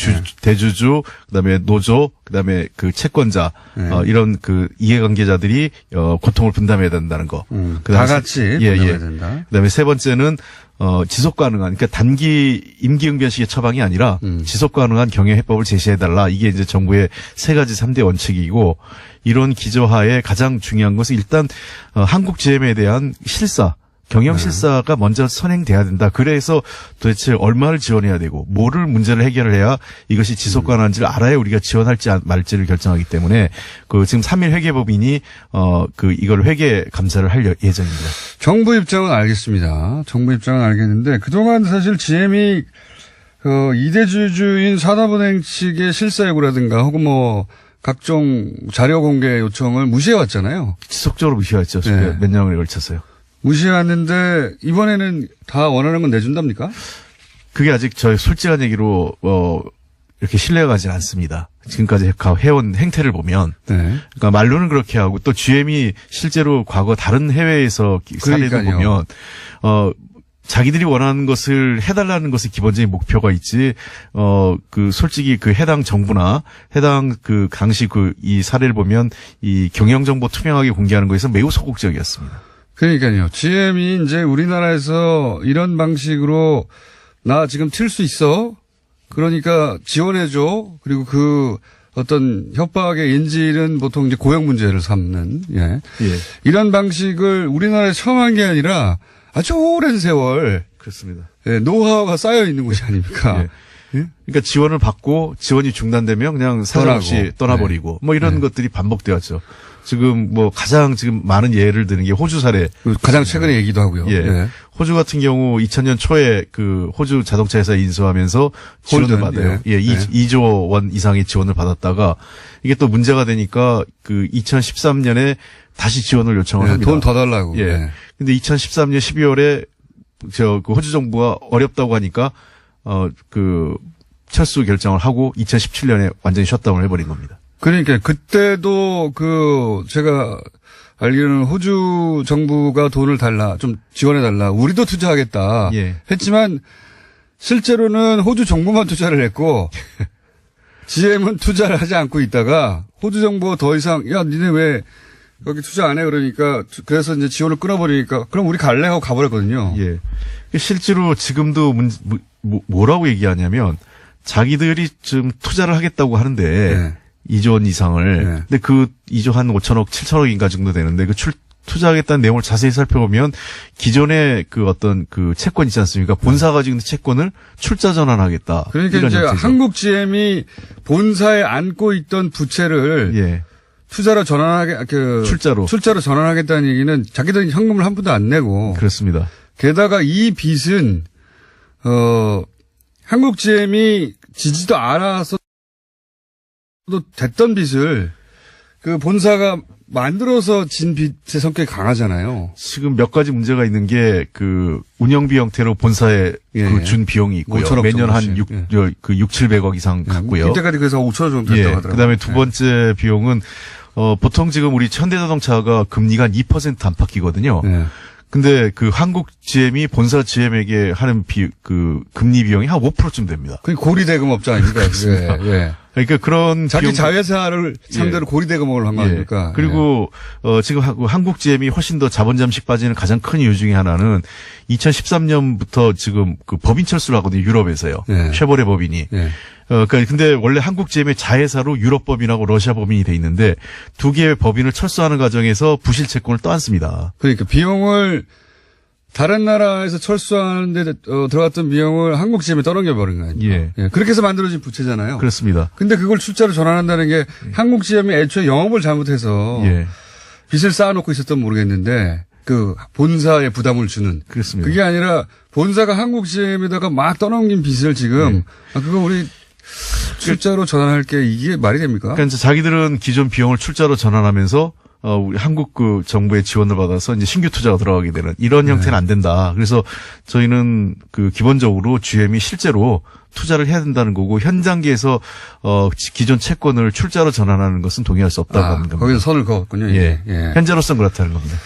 대주주, 그 다음에 노조, 그 다음에 그 채권자, 네. 이런 그 이해관계자들이 고통을 분담해야 된다는 거. 다 같이 분담해야 된다. 그 다음에 세 번째는 지속 가능한, 그러니까 단기 임기응변식의 처방이 아니라 지속 가능한 경영 해법을 제시해달라. 이게 이제 정부의 세 가지 3대 원칙이고, 이런 기조하에 가장 중요한 것은 일단 한국 GM에 대한 실사, 경영 실사가 먼저 선행돼야 된다. 그래서 도대체 얼마를 지원해야 되고 뭐를 문제를 해결을 해야 이것이 지속 가능한지를 알아야 우리가 지원할지 말지를 결정하기 때문에 그 지금 3일 회계법인이 이걸 회계 감사를 할 예정입니다. 정부 입장은 알겠습니다. 정부 입장은 알겠는데 그동안 사실 GM이 이대주주인 산업은행 측의 실사 요구라든가 혹은 뭐 각종 자료 공개 요청을 무시해왔잖아요. 지속적으로 무시했죠. 네. 몇 년에 걸쳐서요. 무시해왔는데 이번에는 다 원하는 건 내준답니까? 그게 아직 저희 솔직한 얘기로 이렇게 신뢰가 가지 않습니다. 지금까지 해온 행태를 보면, 네. 그러니까 말로는 그렇게 하고 또 GM이 실제로 과거 다른 해외에서 사례도 그러니까요. 보면 자기들이 원하는 것을 해달라는 것이 기본적인 목표가 있지, 솔직히 그 해당 정부나 해당 그 당시 이 사례를 보면 이 경영정보 투명하게 공개하는 것에서 매우 소극적이었습니다. 그러니까요. GM이 이제 우리나라에서 이런 방식으로 나 지금 튈 수 있어. 그러니까 지원해줘. 그리고 그 어떤 협박의 인질은 보통 이제 고용 문제를 삼는, 예. 예. 이런 방식을 우리나라에 처음 한 게 아니라 아주 오랜 세월, 그렇습니다. 예, 노하우가 쌓여 있는 곳이 아닙니까? 예. 그러니까 지원을 받고 지원이 중단되면 그냥 사정없이 떠나버리고 뭐 이런 것들이 반복되었죠. 지금 뭐 가장 지금 많은 예를 드는 게 호주 사례. 가장 최근에 얘기도 하고요. 예. 예. 호주 같은 경우 2000년 초에 그 호주 자동차 회사 인수하면서 지원을 홀든, 받아요. 예. 예, 2조 원 이상의 지원을 받았다가 이게 또 문제가 되니까 그 2013년에 다시 지원을 요청을 합니다. 돈 더 달라고. 예. 예. 근데 2013년 12월에 그 호주 정부가 어렵다고 하니까 철수 결정을 하고 2017년에 완전히 셧다운을 해버린 겁니다. 그러니까 그때도 제가 알기로는 호주 정부가 돈을 달라, 좀 지원해달라, 우리도 투자하겠다 예. 했지만 실제로는 호주 정부만 투자를 했고 GM은 투자를 하지 않고 있다가 호주 정부가 더 이상 야 니네 왜 거기 투자 안 해 그러니까 그래서 이제 지원을 끊어버리니까 그럼 우리 갈래 하고 가버렸거든요. 예. 실제로 지금도 뭐라고 얘기하냐면 자기들이 좀 투자를 하겠다고 하는데 네. 2조 원 이상을. 네. 근데 그 2조 한 5천억, 7천억인가 정도 되는데 투자하겠다는 내용을 자세히 살펴보면 기존의 그 어떤 그 채권 있지 않습니까? 본사가 가지고 있는 채권을 출자 전환하겠다. 그러니까 이런 이제 형태죠. 한국 GM이 본사에 안고 있던 부채를 예. 투자로 출자로 전환하겠다는 얘기는 자기들은 현금을 한 푼도 안 내고 그렇습니다. 게다가 이 빚은 한국 GM이 지지도 않아서도 됐던 빚을 그 본사가 만들어서 진 빚의 성격이 강하잖아요. 지금 몇 가지 문제가 있는 게 그 운영비 형태로 본사에 예. 그 준 비용이 있고요. 5천억 매년 한 정도씩. 700억 이상 갔고요. 이때까지 그래서 5천억 정도 됐다고 예. 하더라고요. 그다음에 두 번째 비용은 보통 지금 우리 현대자동차가 금리가 한 2% 안팎이거든요. 예. 근데 그 한국 GM이 본사 GM에게 하는 금리 비용이 한 5%쯤 됩니다. 그게 고리대금업자 아닙니까? 왜? 그러니까 그런 자기 비용- 자회사를 상대로 고리대금을 한 거 아닙니까? 그리고 지금 한국 GM이 훨씬 더 자본 잠식 빠지는 가장 큰 이유 중에 하나는 2013년부터 지금 그 법인 철수를 하거든요. 유럽에서요. 예. 쉐보레 법인이. 예. 그러니까 근데 원래 한국 GM의 자회사로 유럽 법인하고 러시아 법인이 돼 있는데 두 개의 법인을 철수하는 과정에서 부실 채권을 떠안습니다. 그러니까 비용을 다른 나라에서 철수하는데 들어갔던 비용을 한국 GM에 떠넘겨 버린 거 아닙니까? 예. 그렇게 해서 만들어진 부채잖아요. 그렇습니다. 근데 그걸 출자로 전환한다는 게 한국 GM이 애초에 영업을 잘못해서 예. 빚을 쌓아놓고 있었던 모르겠는데 그 본사에 부담을 주는. 그렇습니다. 그게 아니라 본사가 한국 GM에다가 막 떠넘긴 빚을 지금 그거 우리 출자로 전환할게 이게 말이 됩니까? 그러니까 이제 자기들은 기존 비용을 출자로 전환하면서 우리 한국 그 정부의 지원을 받아서 이제 신규 투자가 들어가게 되는 이런 형태는 안 된다. 그래서 저희는 그 기본적으로 GM이 실제로 투자를 해야 된다는 거고 현 단계에서 기존 채권을 출자로 전환하는 것은 동의할 수 없다고 하는 겁니다. 거기서 선을 그었군요. 예. 예. 현재로서는 그렇다는 겁니다.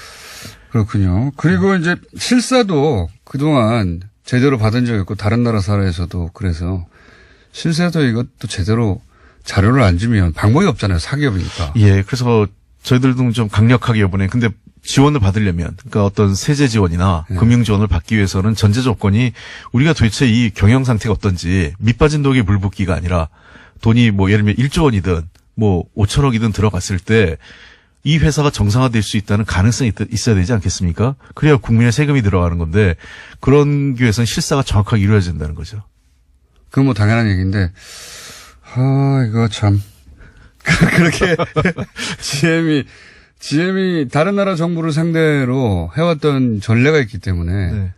그렇군요. 그리고 이제 실사도 그동안 제대로 받은 적이 없고 다른 나라 사례에서도 그래서 실사도 이것도 제대로 자료를 안 주면 방법이 없잖아요. 사기업이니까. 예. 그래서 저희들도 좀 강력하게 이번에 근데 지원을 받으려면 그러니까 어떤 세제 지원이나 금융 지원을 받기 위해서는 전제 조건이 우리가 도대체 이 경영 상태가 어떤지 밑빠진 독에 물 붓기가 아니라 돈이 뭐 예를 들면 1조 원이든 뭐 5천억이든 들어갔을 때 이 회사가 정상화될 수 있다는 가능성이 있어야 되지 않겠습니까? 그래야 국민의 세금이 들어가는 건데 그런 위해서는 실사가 정확하게 이루어져야 된다는 거죠. 그건 뭐 당연한 얘기인데 이거 참 그렇게 GM이 다른 나라 정부를 상대로 해왔던 전례가 있기 때문에 네.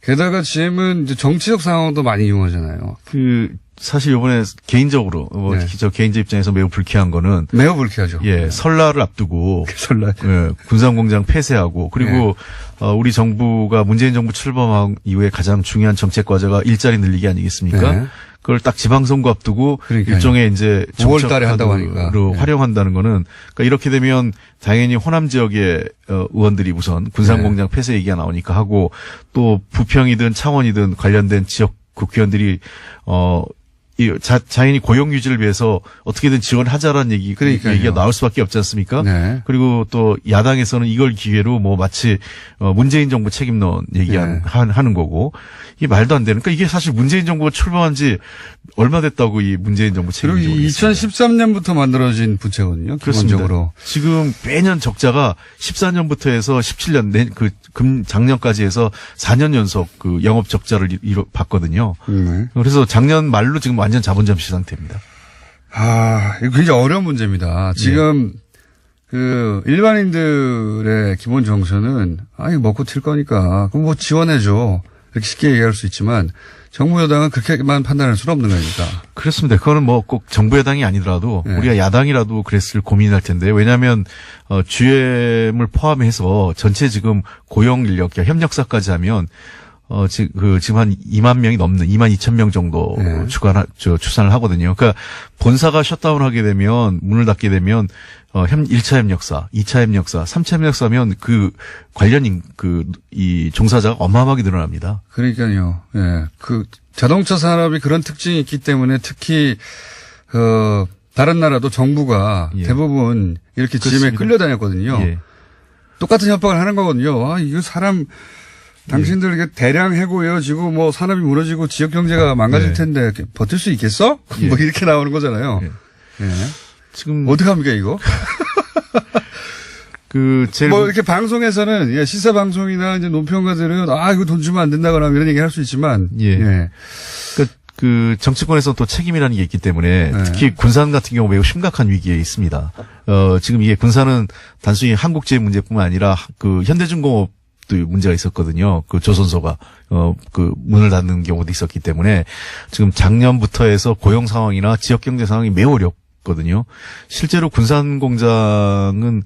게다가 GM은 이제 정치적 상황도 많이 이용하잖아요. 사실 이번에 개인적으로 네. 저 개인적 입장에서 매우 불쾌한 거는 매우 불쾌하죠. 설날을 앞두고 설날. 군산공장 폐쇄하고 그리고 우리 정부가 문재인 정부 출범한 이후에 가장 중요한 정책 과제가 일자리 늘리기 아니겠습니까? 네. 그걸 딱 지방선거 앞두고 그러니까요. 일종의 이제 5월 달에 한다고 하니까. 정책으로 활용한다는 거는 그러니까 이렇게 되면 당연히 호남 지역의 의원들이 우선 군산공장 폐쇄 얘기가 나오니까 하고 또 부평이든 창원이든 관련된 지역 국회의원들이 자연히 고용 유지를 위해서 어떻게든 지원하자라는 얘기가 나올 수밖에 없지 않습니까? 네. 그리고 또 야당에서는 이걸 기회로 뭐 마치 문재인 정부 책임론 하는 거고 이게 말도 안 되는. 그러니까 이게 사실 문재인 정부가 출범한 지 얼마 됐다고 이 문재인 정부 그리고 책임론. 2013년부터 만들어진 부채거든요. 기본적으로. 지금 매년 적자가 14년부터 해서 17년 작년까지 해서 4년 연속 그 영업 적자를 봤거든요. 그래서 작년 말로 지금 완전 자본 잠식 상태입니다. 이거 굉장히 어려운 문제입니다. 지금 그 일반인들의 기본 정서는 이거 먹고 튈 거니까 그럼 뭐 지원해줘 이렇게 쉽게 얘기할 수 있지만 정부 여당은 그렇게만 판단할 수는 없는 거니까. 그렇습니다. 그거는 뭐 꼭 정부 여당이 아니더라도 우리가 야당이라도 그랬을 고민할 텐데 왜냐하면 GM을 포함해서 전체 지금 고용 인력 협력사까지 하면 지금 한 2만 명이 넘는 2만 2천 명 정도 추산을 하거든요. 그러니까 본사가 셧다운하게 되면 문을 닫게 되면 1차 협력사, 2차 협력사, 3차 협력사면 그 관련인 이 종사자가 어마어마하게 늘어납니다. 그러니까요. 예. 그 자동차 산업이 그런 특징이 있기 때문에 특히 다른 나라도 정부가 대부분 이렇게 GM에 끌려다녔거든요. 똑같은 협박을 하는 거거든요. 이거 사람 당신들 이게 대량 해고 이어지고 뭐 산업이 무너지고 지역 경제가 망가질 텐데 버틸 수 있겠어? 뭐 이렇게 나오는 거잖아요. 지금 어떻게 합니까 이거? 뭐 이렇게 방송에서는 시사 방송이나 이제 논평가들은 이거 돈 주면 안 된다거나 이런 얘기 할 수 있지만 그 정치권에서 또 책임이라는 게 있기 때문에 특히 군산 같은 경우 매우 심각한 위기에 있습니다. 지금 이게 군산은 단순히 한국 GM 문제뿐만 아니라 그 현대중공업 문제가 있었거든요. 그 조선소가 그 문을 닫는 경우도 있었기 때문에 지금 작년부터 해서 고용 상황이나 지역 경제 상황이 매우 어렵거든요. 실제로 군산 공장은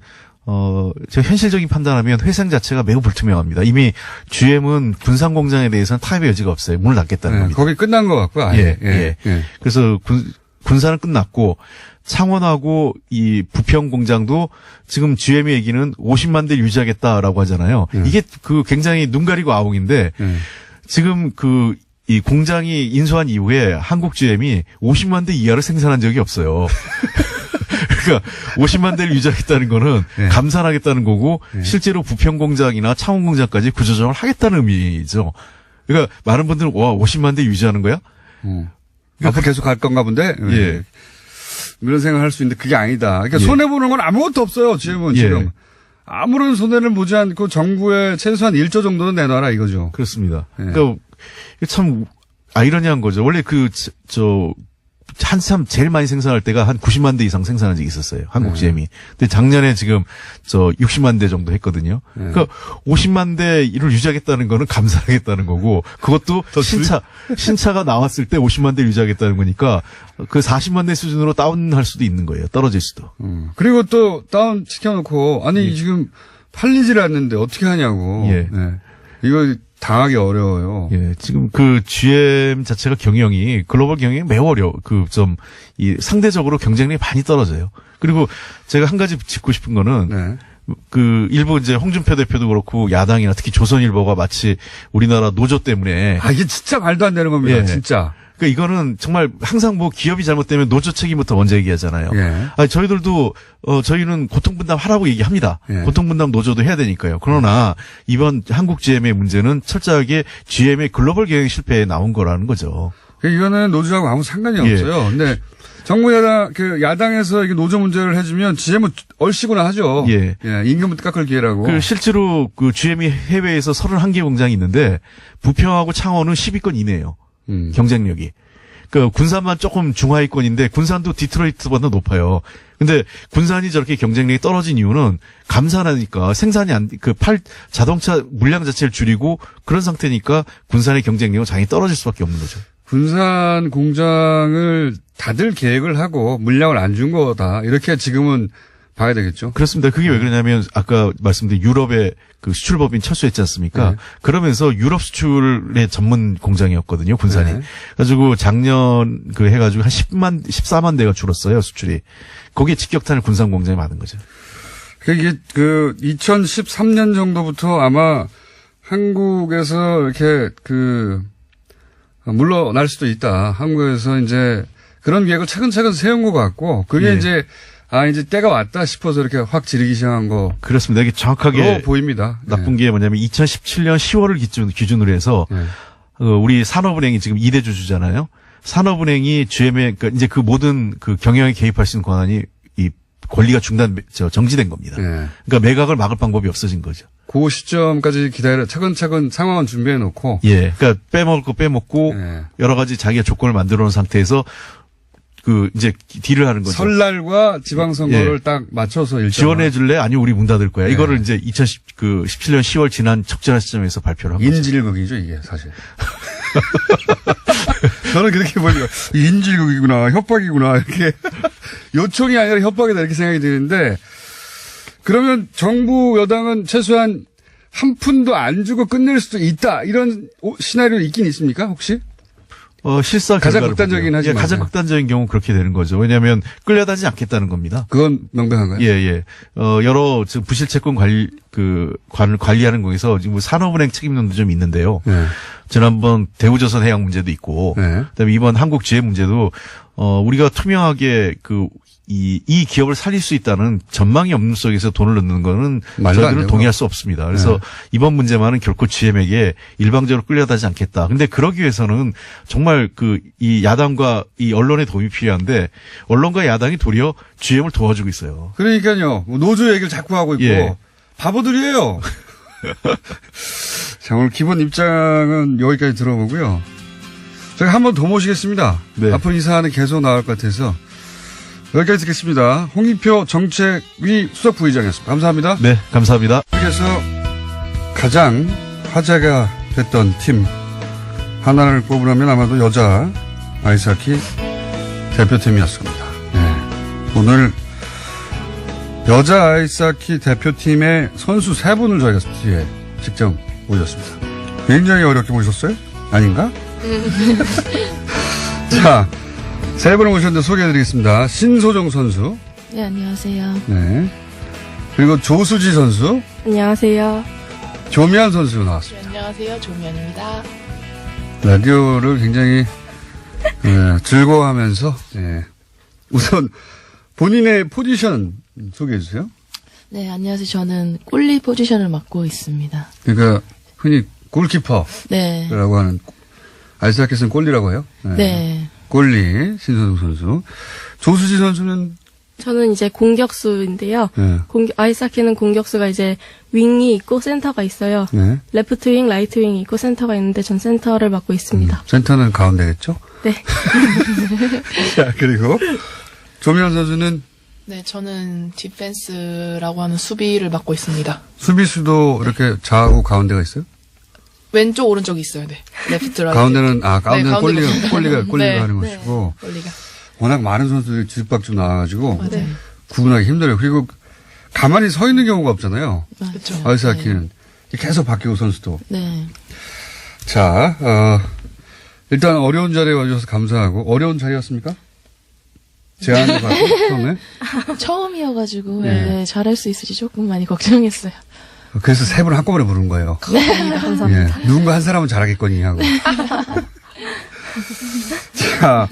제가 현실적인 판단하면 회생 자체가 매우 불투명합니다. 이미 GM은 군산 공장에 대해서는 타협의 여지가 없어요. 문을 닫겠다는 겁니다. 거기 끝난 것 같고요. 그래서 군산은 끝났고 창원하고 이 부평 공장도 지금 GM의 얘기는 50만 대 유지하겠다라고 하잖아요. 이게 굉장히 눈 가리고 아웅인데 지금 이 공장이 인수한 이후에 한국 GM이 50만 대 이하를 생산한 적이 없어요. 그러니까 50만 대를 유지하겠다는 거는 네. 감산하겠다는 거고 네. 실제로 부평 공장이나 창원 공장까지 구조조정을 하겠다는 의미죠. 그러니까 많은 분들은 와 50만 대 유지하는 거야? 앞으로 계속 갈 건가 본데? 예. 이런 생각을 할 수 있는데 그게 아니다. 그러니까 예. 손해보는 건 아무것도 없어요, GM은 예. 지금. 아무런 손해를 보지 않고 정부에 최소한 1조 정도는 내놔라 이거죠. 그렇습니다. 예. 그러니까 참 아이러니한 거죠. 원래 한참 제일 많이 생산할 때가 한 90만 대 이상 생산한 적이 있었어요. 한국 GM이. 근데 작년에 지금 60만 대 정도 했거든요. 그러니까 50만 대를 유지하겠다는 거는 감산하겠다는 거고 그것도 신차가 나왔을 때 50만 대를 유지하겠다는 거니까 그 40만 대 수준으로 다운할 수도 있는 거예요. 떨어질 수도. 그리고 또 다운 시켜놓고 아니 지금 팔리질 않는데 어떻게 하냐고. 예. 네. 이거 당하기 어려워요. 예, 지금 그 GM 자체가 경영이 글로벌 경영이 매우 어려워. 상대적으로 경쟁력이 많이 떨어져요. 그리고 제가 한 가지 짚고 싶은 거는 네. 일부 이제 홍준표 대표도 그렇고 야당이나 특히 조선일보가 마치 우리나라 노조 때문에 이게 진짜 말도 안 되는 겁니다. 예. 진짜. 그러니까 이거는 정말 항상 기업이 잘못되면 노조 책임부터 먼저 얘기하잖아요. 예. 저희들도 저희는 고통분담 하라고 얘기합니다. 예. 고통분담 노조도 해야 되니까요. 그러나 이번 한국 GM의 문제는 철저하게 GM의 글로벌 경영 실패에 나온 거라는 거죠. 이거는 노조하고 아무 상관이 예. 없어요. 근데 정부 야당에서 이게 노조 문제를 해주면 GM은 얼씨구나 하죠. 예. 임금부터 깎을 기회라고. 실제로 GM이 해외에서 31개 공장이 있는데 부평하고 창원은 10위권 이내예요. 경쟁력이. 군산만 조금 중하위권인데 군산도 디트로이트보다 높아요. 근데 군산이 저렇게 경쟁력이 떨어진 이유는 감산하니까 생산이 자동차 물량 자체를 줄이고 그런 상태니까 군산의 경쟁력은 당연히 떨어질 수밖에 없는 거죠. 군산 공장을 닫을 계획을 하고 물량을 안 준 거다. 이렇게 지금은 봐야 되겠죠. 그렇습니다. 그게 왜 그러냐면 아까 말씀드린 유럽의 수출법인 철수했지 않습니까? 네. 그러면서 유럽 수출의 전문 공장이었거든요, 군산이. 네. 그래가지고 작년 해가지고 한 14만 대가 줄었어요, 수출이. 거기에 직격탄을 군산 공장에 맞은 거죠. 이게 2013년 정도부터 아마 한국에서 이렇게 물러날 수도 있다. 한국에서 이제 그런 계획을 차근차근 세운 것 같고 그게 예. 이제 때가 왔다 싶어서 이렇게 확 지르기 시작한 거. 그렇습니다. 이게 정확하게 보입니다. 나쁜 게 뭐냐면 2017년 10월을 기준으로 해서 우리 산업은행이 지금 2대 주주잖아요. 산업은행이 GM에 이제 그 모든 경영에 개입할 수 있는 권한이 이 권리가 정지된 겁니다. 그러니까 매각을 막을 방법이 없어진 거죠. 그 시점까지 차근차근 상황은 준비해 놓고. 예. 그러니까 빼먹을 거 빼먹고 여러 가지 자기가 조건을 만들어 놓은 상태에서 이제 딜을 하는 거죠. 설날과 지방선거를 딱 맞춰서 일정. 지원해 줄래? 아니, 우리 문 닫을 거야. 이거를 이제 2017년 10월 지난 적절한 시점에서 발표를 한 거죠. 인질극이죠, 이게 사실. 저는 그렇게 보니까 인질극이구나, 협박이구나, 이렇게. 요청이 아니라 협박이다, 이렇게 생각이 드는데, 그러면 정부 여당은 최소한 한 푼도 안 주고 끝낼 수도 있다, 이런 시나리오 있긴 있습니까, 혹시? 실사 가장 결과를 극단적이긴 보면. 하지만. 가장 극단적인 경우는 그렇게 되는 거죠. 왜냐하면 끌려다니지 않겠다는 겁니다. 그건 명백한가요? 예. 여러 부실 채권 관리하는 거에서 지금 산업은행 책임론도 좀 있는데요. 지난번 대우조선 해양 문제도 있고, 그다음에 이번 한국 GM 문제도 우리가 투명하게 이 기업을 살릴 수 있다는 전망이 없는 속에서 돈을 넣는 거는 저희들은 동의할 수 없습니다. 그래서 이번 문제만은 결코 GM에게 일방적으로 끌려다니지 않겠다. 근데 그러기 위해서는 정말 이 야당과 이 언론의 도움이 필요한데 언론과 야당이 도리어 GM을 도와주고 있어요. 그러니까요. 노조 얘기를 자꾸 하고 있고 예. 바보들이에요. 자, 오늘 기본 입장은 여기까지 들어보고요. 저희 한 번 더 모시겠습니다. 네. 앞으로 이 사안은 계속 나올 것 같아서 여기까지 듣겠습니다. 홍익표 정책위 수석 부의장이었습니다. 감사합니다. 네, 감사합니다. 그래서 가장 화제가 됐던 팀 하나를 꼽으라면 아마도 여자 아이스하키 대표팀이었습니다. 네. 오늘 여자 아이스하키 대표팀의 선수 3분을 저희가 스튜디오에 직접 모셨습니다. 굉장히 어렵게 모셨어요? 아닌가? 자, 3분을 모셨는데 소개해드리겠습니다. 신소정 선수. 네, 안녕하세요. 네. 그리고 조수지 선수. 안녕하세요. 조미안 선수 나왔습니다. 안녕하세요. 조미연입니다. 라디오를 굉장히 즐거워하면서 우선 본인의 포지션 소개해 주세요. 네, 안녕하세요. 저는 골리 포지션을 맡고 있습니다. 그러니까 흔히 골키퍼라고 네. 하는 아이스하키에서는 골리라고 해요. 네. 골리 신선우 선수. 조수지 선수는 저는 이제 공격수인데요. 네. 아이스하키는 공격수가 이제 윙이 있고 센터가 있어요. 네. 레프트 윙, 라이트 윙이 있고 센터가 있는데 전 센터를 맡고 있습니다. 센터는 가운데겠죠? 네. 자, 그리고 조미연 선수는 네, 저는 디펜스라고 하는 수비를 맡고 있습니다. 수비수도 이렇게 좌우 가운데가 있어요? 왼쪽, 오른쪽이 있어요. 네. 레프트, 라이트. 가운데는 가운데는 네, 골리가 네. 하는 것이고 골리가. 워낙 많은 선수들이 뒤집박죽 나와가지고 맞아요. 구분하기 힘들어요. 그리고 가만히 서 있는 경우가 없잖아요. 그렇죠. 아이스하키는 계속 바뀌고 선수도. 네. 자, 일단 어려운 자리에 와주셔서 감사하고 어려운 자리였습니까? 제안을 받고 처음에. 처음이어가지고 네. 네, 잘할 수 있을지 조금 많이 걱정했어요. 그래서 세 분을 한꺼번에 부른 거예요. 감사합니다. 누군가 한 사람은 잘하겠거니 하고. 자,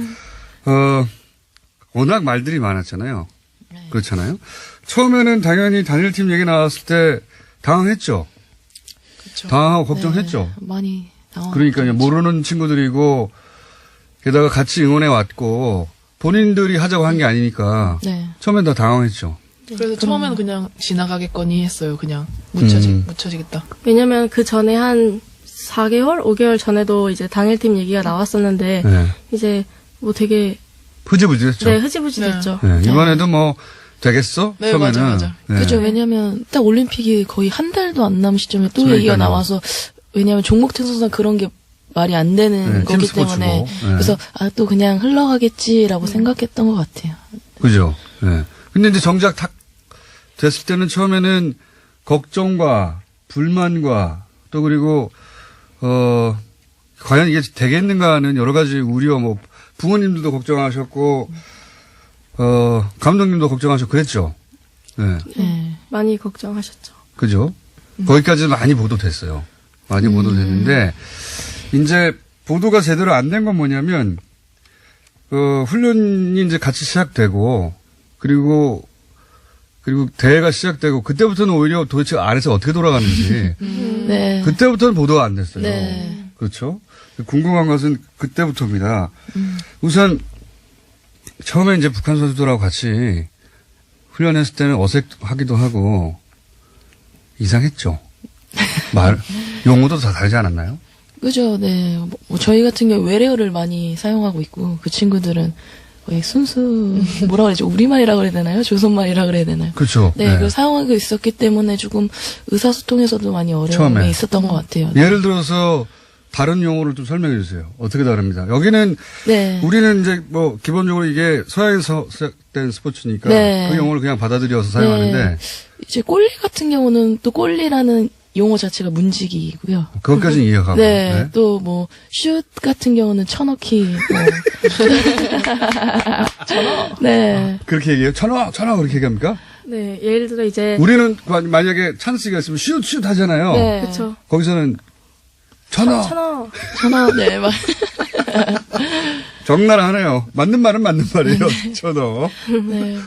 워낙 말들이 많았잖아요. 그렇잖아요. 처음에는 당연히 단일팀 얘기 나왔을 때 당황했죠. 그렇죠. 당황하고 걱정했죠. 네, 많이 그러니까요. 모르는 친구들이고 게다가 같이 응원해 왔고 본인들이 하자고 한 게 아니니까 네. 처음엔 다 당황했죠. 그래서 처음에는 그냥 지나가겠거니 했어요. 그냥 음. 묻혀지겠다. 왜냐면 그 전에 한 4개월, 5개월 전에도 이제 당일팀 얘기가 나왔었는데 네. 이제 뭐 되게 흐지부지했죠. 네, 흐지부지됐죠. 네, 이번에도 뭐 되겠어? 네, 처음에는. 맞아. 네. 그죠. 왜냐면 딱 올림픽이 거의 한 달도 안 남은 시점에 또 그러니까요. 얘기가 나와서 왜냐면 종목팀 선수는 그런 게 말이 안 되는 네, 거기 팀 스포츠고. 때문에 네. 그래서 또 그냥 흘러가겠지라고 생각했던 것 같아요. 그죠. 네. 근데 이제 정작 탁 됐을 때는 처음에는 걱정과 불만과 또 그리고 과연 이게 되겠는가 하는 여러 가지 우려, 뭐 부모님들도 걱정하셨고 감독님도 걱정하셨고 그랬죠. 네. 네. 많이 걱정하셨죠. 그죠. 거기까지 많이 보도됐어요. 많이 보도됐는데 이제 보도가 제대로 안 된 건 뭐냐면 훈련이 이제 같이 시작되고 그리고 대회가 시작되고 그때부터는 오히려 도대체 안에서 어떻게 돌아가는지 네. 그때부터는 보도가 안 됐어요. 네. 그렇죠. 궁금한 것은 그때부터입니다. 우선 처음에 이제 북한 선수들하고 같이 훈련했을 때는 어색하기도 하고 이상했죠. 용어도 다 다르지 않았나요? 그죠. 네. 뭐 저희 같은 경우 외래어를 많이 사용하고 있고 그 친구들은 거의 순수 뭐라 그러죠? 우리말이라 그래야 되나요? 조선말이라 그래야 되나요? 그렇죠. 네, 그걸 사용하고 있었기 때문에 조금 의사소통에서도 많이 어려움이 처음에. 있었던 것 같아요. 예를 들어서 다른 용어를 좀 설명해 주세요. 어떻게 다릅니다. 여기는 네. 우리는 이제 뭐 기본적으로 이게 서양에서 시작된 스포츠니까 네. 그 용어를 그냥 받아들여서 사용하는데 네. 이제 골리 같은 경우는 또 골리라는 용어 자체가 문지기이고요. 그것까지는 이해가고. 네, 또 뭐 슛 같은 경우는 쳐넣기. 쳐넣. 네. 그렇게 얘기해요? 천하 그렇게 얘기합니까? 네, 예를 들어 이제 우리는 만약에 찬스가 있으면 슛 하잖아요. 네. 그렇죠. 거기서는 천하. 쳐넣. 네, 막. 적나라하네요. 맞는 말은 맞는 말이에요. 천하. 네.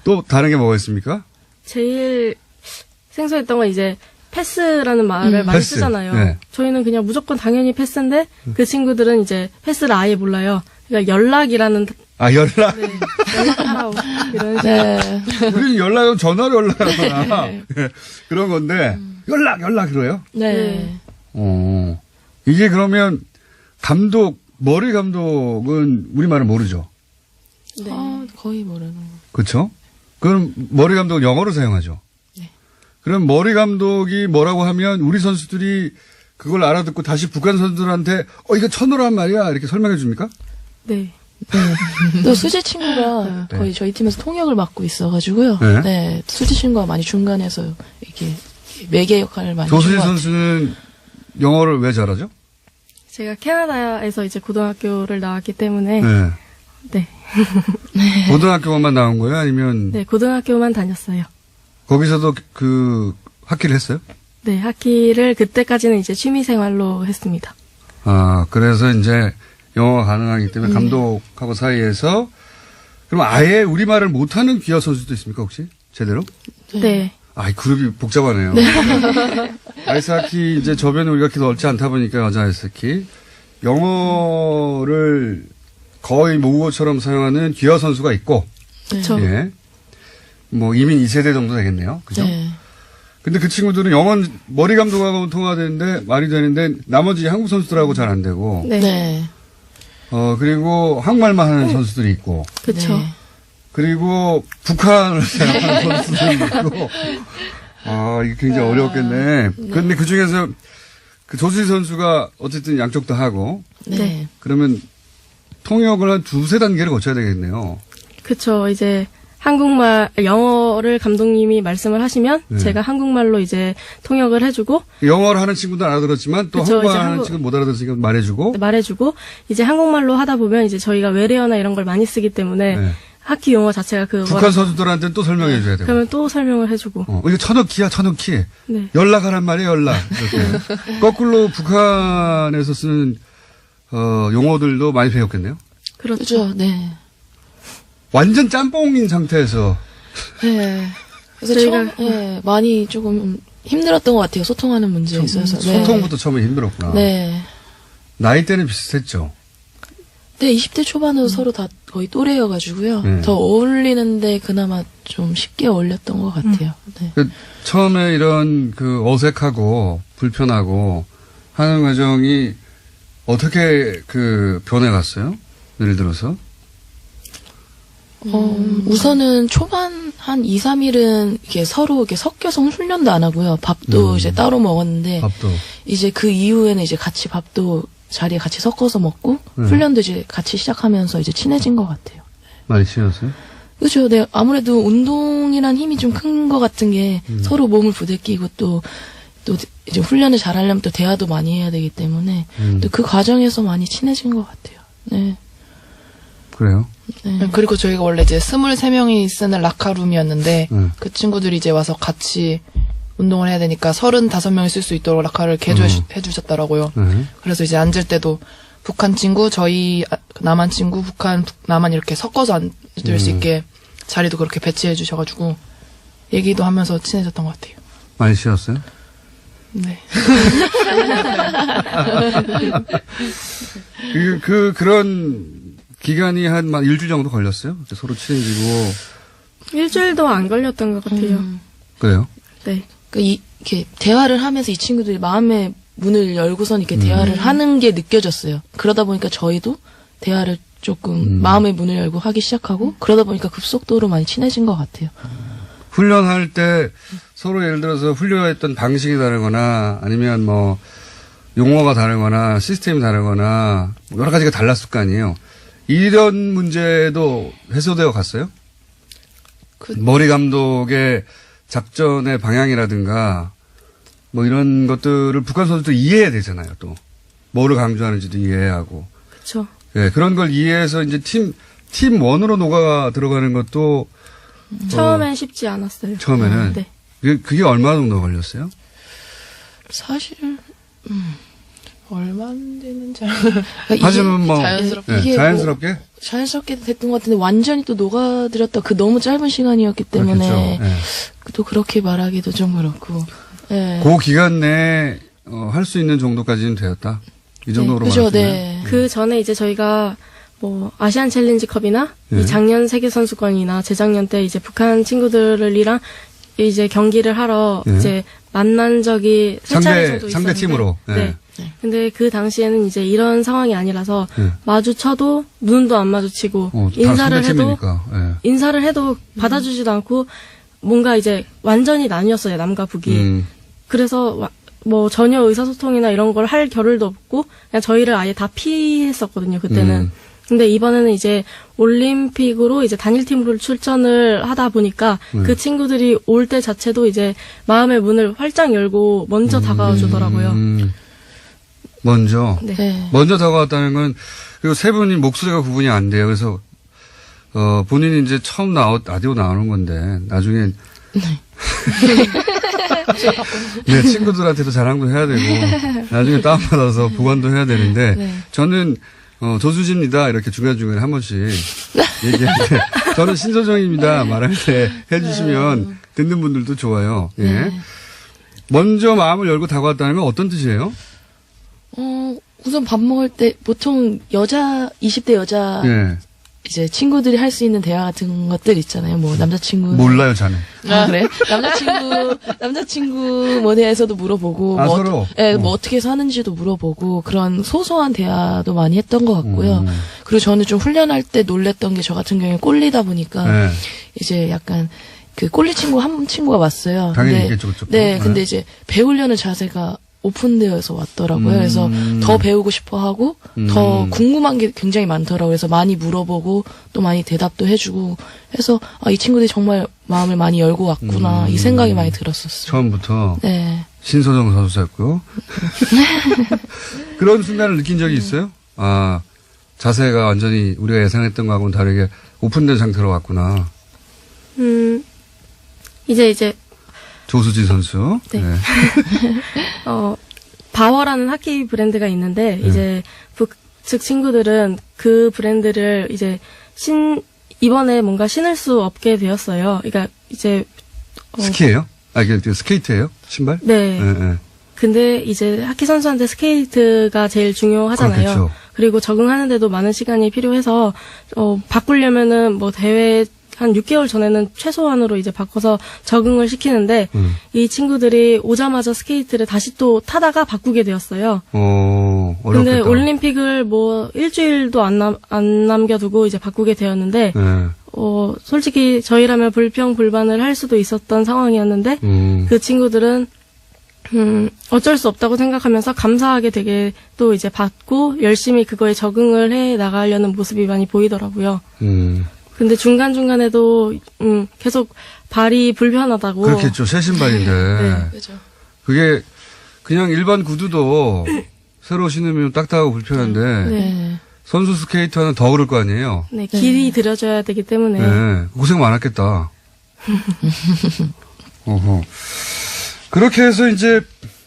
또 다른 게 뭐가 있습니까? 제일 생소했던 건 이제 패스라는 말을 많이 패스. 쓰잖아요. 네. 저희는 그냥 무조건 당연히 패스인데 그 친구들은 이제 패스를 아예 몰라요. 그러니까 연락이라는 연락. 네, 연락하라고 이런 식으로. 네. 우리는 연락은 전화로 연락하거나 네. 그런 건데 연락 그래요? 네. 이게 그러면 머리 감독은 우리말을 모르죠. 네. 거의 모르는 거. 그렇죠? 그럼 머리 감독은 영어로 사용하죠. 네. 그럼 머리 감독이 뭐라고 하면 우리 선수들이 그걸 알아듣고 다시 북한 선수들한테 이거 천으란 말이야 이렇게 설명해 줍니까? 네. 네. 또 수지 친구가 네. 거의 저희 팀에서 통역을 맡고 있어가지고요. 네. 네. 수지 친구가 많이 중간에서 이렇게 매개 역할을 많이 조수진 해준 것 같아요. 선수는 영어를 왜 잘하죠? 제가 캐나다에서 이제 고등학교를 나왔기 때문에 네. 네. 고등학교만 나온 거예요? 아니면 네, 고등학교만 다녔어요. 거기서도 그 학기를 했어요? 네, 하키를 그때까지는 이제 취미 생활로 했습니다. 그래서 이제 영어가 가능하기 때문에 감독하고 사이에서 그럼 아예 우리말을 못하는 기아 선수도 있습니까 혹시 제대로? 네. 이 그룹이 복잡하네요. 아이스하키 이제 저변이 우리가 그렇게 넓지 않다 보니까 여자 아이스하키 영어를 거의 모국어처럼 사용하는 기아 선수가 있고, 그렇죠. 예, 뭐 이민 2세대 정도 되겠네요. 그죠? 네. 근데 그 친구들은 영어 머리 감독하고 통화되는데 말이 되는데 나머지 한국 선수들하고 잘 안 되고, 네. 네. 그리고 한국말만 하는 선수들이 있고, 그렇죠. 네. 그리고 북한을 생각하는 선수들이 있고, 이게 굉장히 어려웠겠네. 그런데 그 중에서 그 조수희 선수가 어쨌든 양쪽 다 하고, 네. 그러면 통역을 한 두세 단계를 거쳐야 되겠네요. 그렇죠. 이제 한국말, 영어를 감독님이 말씀을 하시면 네. 제가 한국말로 이제 통역을 해주고 영어를 하는 친구도 알아들었지만 또 그쵸, 한국말 이제 하는 친구 못 알아들었으니까 말해주고. 말해주고 이제 한국말로 하다 보면 이제 저희가 외래어나 이런 걸 많이 쓰기 때문에 네. 하키 용어 자체가 북한 선수들한테는 또 설명해줘야 되고. 그러면 또 설명을 해주고. 이거 천억키야, 천억키. 네. 연락하란 말이야, 연락. 이렇게. 거꾸로 북한에서 쓰는, 용어들도 많이 배웠겠네요. 그렇죠. 그죠. 네. 완전 짬뽕인 상태에서. 네. 그래서 저희가- 많이 조금 힘들었던 것 같아요. 소통하는 문제에 있어서. 네. 소통부터 처음에 힘들었구나. 네. 나이대는 비슷했죠. 네, 20대 초반으로 서로 다 거의 또래여가지고요. 네. 더 어울리는데 그나마 좀 쉽게 어울렸던 것 같아요. 네. 처음에 이런 그 어색하고 불편하고 하는 과정이 어떻게 그 변해갔어요? 예를 들어서. 우선은 초반 한 2, 3일은 이렇게 서로 이렇게 섞여서 훈련도 안 하고요. 밥도 이제 따로 먹었는데 밥도. 이제 그 이후에는 이제 같이 밥도 자리에 같이 섞어서 먹고 훈련도 이제 같이 시작하면서 이제 친해진 것 같아요. 많이 친했어요? 그죠. 네. 아무래도 운동이란 힘이 좀 큰 것 같은 게 서로 몸을 부대끼고 또 이제 훈련을 잘 하려면 또 대화도 많이 해야 되기 때문에 또 그 과정에서 많이 친해진 것 같아요. 네. 그래요? 네. 그리고 저희가 원래 이제 23명이 쓰는 라카룸이었는데 그 친구들이 이제 와서 같이 운동을 해야 되니까 35명이 쓸 수 있도록 라카를 개조해 주셨더라고요. 그래서 이제 앉을 때도 북한 친구, 저희 남한 친구, 북한, 남한 이렇게 섞어서 앉을 수 있게 자리도 그렇게 배치해 주셔가지고 얘기도 하면서 친해졌던 것 같아요. 많이 쉬었어요? 네. 그런 기간이 한 일주일 정도 걸렸어요? 서로 친해지고. 일주일도 안 걸렸던 것 같아요. 그래요? 네. 이렇게 대화를 하면서 이 친구들이 마음의 문을 열고선 이렇게 대화를 하는 게 느껴졌어요. 그러다 보니까 저희도 대화를 조금 마음의 문을 열고 하기 시작하고 그러다 보니까 급속도로 많이 친해진 것 같아요. 훈련할 때 서로 예를 들어서 훈련했던 방식이 다르거나 아니면 뭐 용어가 다르거나 시스템이 다르거나 여러 가지가 달랐을 거 아니에요. 이런 문제도 해소되어 갔어요? 머리 감독의 작전의 방향이라든가 뭐 이런 것들을 북한 선수도 이해해야 되잖아요. 또 뭐를 강조하는지도 이해해야 하고. 그렇죠. 예, 그런 걸 이해해서 이제 팀 원으로 녹아 들어가는 것도 처음엔 쉽지 않았어요. 처음에는 네. 그게 얼마 정도 걸렸어요? 사실 얼마 안 되는지 하지만 뭐 자연스럽게. 이게 자연스럽게 자연스럽게 됐던 것 같은데 완전히 또 녹아들었다. 그 너무 짧은 시간이었기 때문에 그렇겠죠. 예. 또 그렇게 말하기도 좀 그렇고. 네. 그 기간 내에 할 수 있는 정도까지는 되었다. 이 정도로 그죠, 말하면. 네. 그 전에 이제 저희가 뭐 아시안 챌린지컵이나 네. 이 작년 세계 선수권이나 재작년 때 이제 북한 친구들이랑 이제 경기를 하러 네. 이제 만난 적이 세 차례 정도 상대 있었는데 팀으로. 네. 네. 근데 그 당시에는 이제 이런 상황이 아니라서 네. 마주쳐도 눈도 안 마주치고 다 인사를 상대 해도 팀이니까. 예. 인사를 해도 받아주지도 않고 뭔가 이제 완전히 나뉘었어요 남과 북이. 그래서 뭐 전혀 의사소통이나 이런 걸 할 겨를도 없고 그냥 저희를 아예 다 피했었거든요 그때는. 근데 이번에는 이제 올림픽으로 이제 단일팀으로 출전을 하다 보니까 그 친구들이 올 때 자체도 이제 마음의 문을 활짝 열고 먼저 다가와 주더라고요. 먼저. 네. 네. 먼저 다가왔다는 건, 그리고 세 분이 목소리가 구분이 안 돼요. 그래서, 본인이 이제 처음 라디오 나오는 건데, 나중에. 네, 친구들한테도 자랑도 해야 되고, 나중에 다운받아서 보관도 해야 되는데, 네. 저는, 조수지입니다. 이렇게 중간중간에 한 번씩 얘기할 때, 저는 신소정입니다. 말할 때 해주시면 듣는 분들도 좋아요. 예. 네. 먼저 마음을 열고 다가왔다는 건 어떤 뜻이에요? 우선 밥 먹을 때 보통 20대 여자 예. 이제 친구들이 할 수 있는 대화 같은 것들 있잖아요. 뭐 남자친구 몰라요, 자네. 아, 그래? 남자친구 뭐 대해서도 물어보고 아, 뭐 서로? 뭐 어떻게 해서 하는지도 물어보고 그런 소소한 대화도 많이 했던 것 같고요. 그리고 저는 좀 훈련할 때 놀랬던 게 저 같은 경우에 꼴리다 보니까 네. 이제 약간 그 꼴리 한 친구가 왔어요. 당연히 근데, 있겠죠, 그쪽. 네, 근데 이제 배우려는 자세가 오픈되어서 왔더라고요. 그래서 더 배우고 싶어 하고 더 궁금한 게 굉장히 많더라고요. 그래서 많이 물어보고 또 많이 대답도 해주고 해서 이 친구들이 정말 마음을 많이 열고 왔구나 이 생각이 많이 들었었어요. 처음부터 네. 신소정 선수였고요. 그런 순간을 느낀 적이 있어요? 아, 자세가 완전히 우리가 예상했던 거하고는 다르게 오픈된 상태로 왔구나. 이제 조수진 선수. 네. 바워라는 하키 브랜드가 있는데, 이제, 북측 친구들은 그 브랜드를 이제, 이번에 뭔가 신을 수 없게 되었어요. 그러니까, 이제, 스키예요? 아, 이게 스케이트예요? 신발? 네. 네. 근데 이제 하키 선수한테 스케이트가 제일 중요하잖아요. 그렇겠죠. 그리고 적응하는데도 많은 시간이 필요해서, 바꾸려면은 뭐 대회 한 6개월 전에는 최소한으로 이제 바꿔서 적응을 시키는데 이 친구들이 오자마자 스케이트를 다시 또 타다가 바꾸게 되었어요. 어렵겠다. 근데 올림픽을 뭐 일주일도 안 남겨두고 이제 바꾸게 되었는데 네. 솔직히 저희라면 불평불만을 할 수도 있었던 상황이었는데 그 친구들은 어쩔 수 없다고 생각하면서 감사하게 되게 또 이제 받고 열심히 그거에 적응을 해 나가려는 모습이 많이 보이더라고요. 근데 중간중간에도, 계속 발이 불편하다고. 그렇겠죠. 새 신발인데. 네. 그죠. 그게 그냥 일반 구두도 새로 신으면 딱딱하고 불편한데. 네. 선수 스케이터는 더 그럴 거 아니에요? 네, 길이 들여져야 되기 때문에. 네. 고생 많았겠다. 어허. 그렇게 해서 이제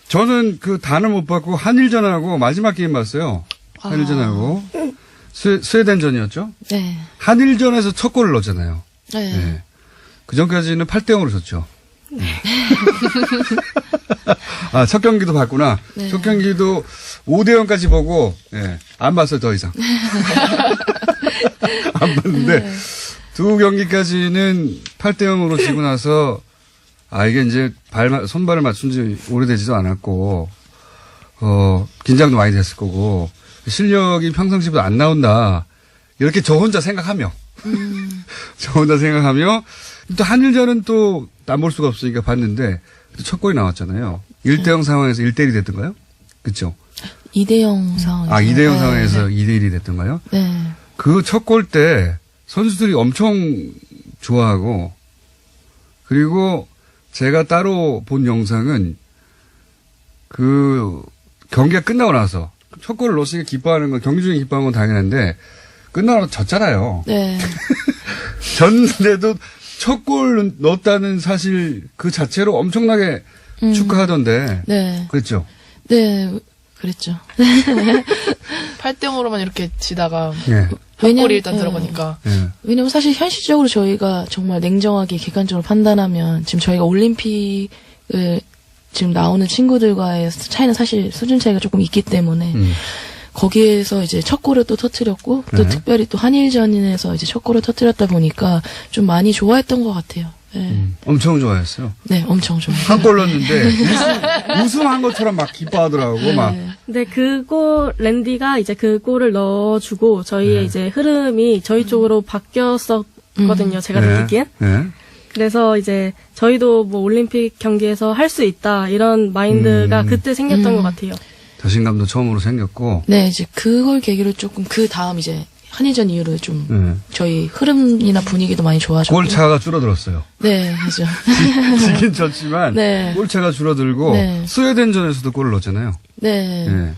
저는 그 단을 못 받고 한일전하고 마지막 게임 봤어요. 한일전하고. 스웨덴전이었죠? 네. 한일전에서 첫 골을 넣었잖아요. 네. 네. 그 전까지는 8대0으로 졌죠. 네. 아, 첫 경기도 봤구나. 네. 첫 경기도 5대0까지 보고, 예, 안 봤어요, 더 이상. 안 봤는데, 네. 두 경기까지는 8대0으로 지고 나서, 이게 이제 손발을 맞춘 지 오래되지도 않았고, 긴장도 많이 됐을 거고, 실력이 평상시보다 안 나온다. 이렇게 저 혼자 생각하며. 저 혼자 생각하며. 또 한일전은 또 안 볼 수가 없으니까 봤는데 첫 골이 나왔잖아요. 1대0 상황에서 1대1이 됐던가요? 그렇죠? 2대0 상황. 2대0 상황에서 2대1이 됐던가요? 네. 그 첫 골 때 선수들이 엄청 좋아하고 그리고 제가 따로 본 영상은 그 경기가 끝나고 나서 첫 골을 넣었으니까 기뻐하는 건 경기 중에 기뻐하는 건 당연한데 끝나고 졌잖아요. 네. 졌는데도 첫 골 넣었다는 사실 그 자체로 엄청나게 축하하던데. 네. 그렇죠? 네. 그랬죠. 8대0으로만 이렇게 지다가 예. 한 왜냐면- 골이 일단 네. 들어가니까. 예. 왜냐면 사실 현실적으로 저희가 정말 냉정하게 객관적으로 판단하면 지금 저희가 올림픽을 지금 나오는 친구들과의 차이는 사실 수준 차이가 조금 있기 때문에 거기에서 이제 첫 골을 또 터뜨렸고 또 네. 특별히 또 한일전에서 이제 첫 골을 터뜨렸다 보니까 좀 많이 좋아했던 것 같아요. 네, 엄청 좋아했어요. 네 엄청 좋아요. 한 골 넣었는데 우승한 것처럼 막 기뻐하더라고. 막. 근데 그 골, 랜디가 이제 그 골을 넣어주고 저희의 이제 흐름이 저희 쪽으로 바뀌었었거든요. 제가 느끼기엔. 네. 그래서 이제 저희도 뭐 올림픽 경기에서 할 수 있다 이런 마인드가 그때 생겼던 것 같아요. 자신감도 처음으로 생겼고. 네 이제 그걸 계기로 조금 그 다음 이제 한일전 이후로 좀 네. 저희 흐름이나 분위기도 많이 좋아졌고. 골차가 줄어들었어요. 네 그죠. 지긴 졌지만 네. 골차가 줄어들고 네. 스웨덴전에서도 골을 넣었잖아요. 네. 네.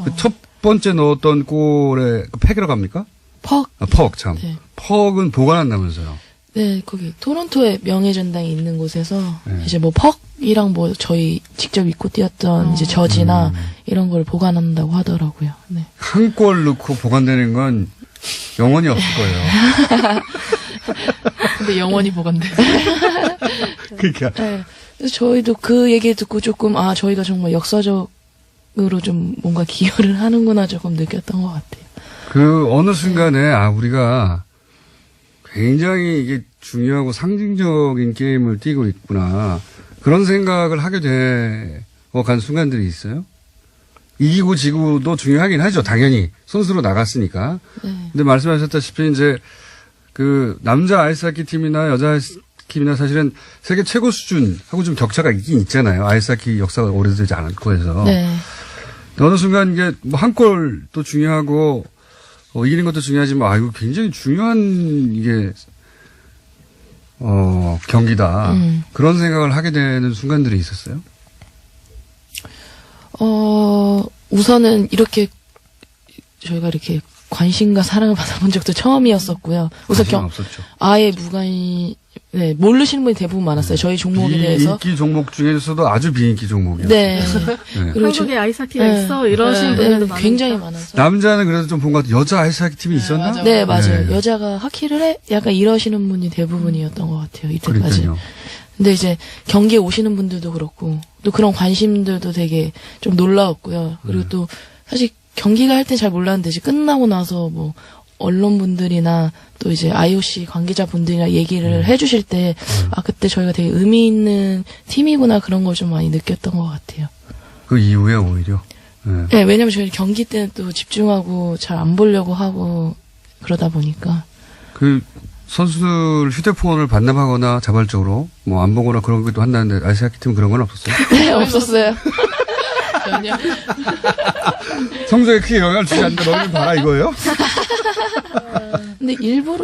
그 첫 번째 넣었던 골에 그 팩이라고 합니까? 퍽. 아, 퍽 참. 네. 퍽은 보관한다면서요. 네, 거기 토론토에 명예전당이 있는 곳에서 네. 이제 뭐 퍽이랑 뭐 저희 직접 입고 뛰었던 이제 저지나 이런 걸 보관한다고 하더라고요. 네. 한 골 넣고 보관되는 건 영원히 없을 거예요. 근데 영원히 보관돼. 그러니까 네. 그래서 저희도 그 얘기 듣고 조금 저희가 정말 역사적으로 좀 뭔가 기여를 하는구나 조금 느꼈던 것 같아요. 그 어느 순간에 우리가 굉장히 이게 중요하고 상징적인 게임을 뛰고 있구나 그런 생각을 하게 간 순간들이 있어요. 이기고 지고도 중요하긴 하죠. 당연히 선수로 나갔으니까. 네. 근데 말씀하셨다시피 이제 그 남자 아이스하키 팀이나 여자 아이스하키 팀이나 사실은 세계 최고 수준하고 좀 격차가 있긴 있잖아요. 아이스하키 역사가 오래되지 않고 해서. 네. 어느 순간 이게 뭐 한 골도 중요하고 이기는 것도 중요하지만 이거 굉장히 중요한 이게 경기다. 그런 생각을 하게 되는 순간들이 있었어요. 우선은 이렇게 저희가 이렇게 관심과 사랑을 받아본 적도 처음이었었고요. 우선 관심 없었죠. 아예 모르시는 분이 대부분 많았어요. 저희 종목에 대해서. 인기 종목 중에서도 아주 비인기 종목이었어요. 네. 네. 한국에 아이스하키가 있어 이러신 분들도 많으니까. 굉장히 많았어요. 남자는 그래도 좀 본 것 같아요. 여자 아이스하키 팀이 있었나? 맞아. 네, 맞아요. 네. 여자가 하키를 해? 약간 이러시는 분이 대부분이었던 것 같아요. 이때까지. 그러니까요. 근데 이제 경기에 오시는 분들도 그렇고 또 그런 관심들도 되게 좀 놀라웠고요. 그리고 또 사실 경기가 할 땐 잘 몰랐는데 이제 끝나고 나서 뭐 언론분들이나 또 이제 IOC 관계자분들이나 얘기를 해주실 때 그때 저희가 되게 의미 있는 팀이구나 그런 걸 좀 많이 느꼈던 것 같아요. 그 이후에 오히려. 네. 네, 왜냐면 저희 경기 때는 또 집중하고 잘 안 보려고 하고 그러다 보니까. 그 선수들 휴대폰을 반납하거나 자발적으로 뭐 안 보거나 그런 것도 한다는데 아이스하키 팀은 그런 건 없었어요? 네, 없었어요. 전혀. 성적에 크게 영향을 주지 않는데 너희는 봐라 이거예요? 근데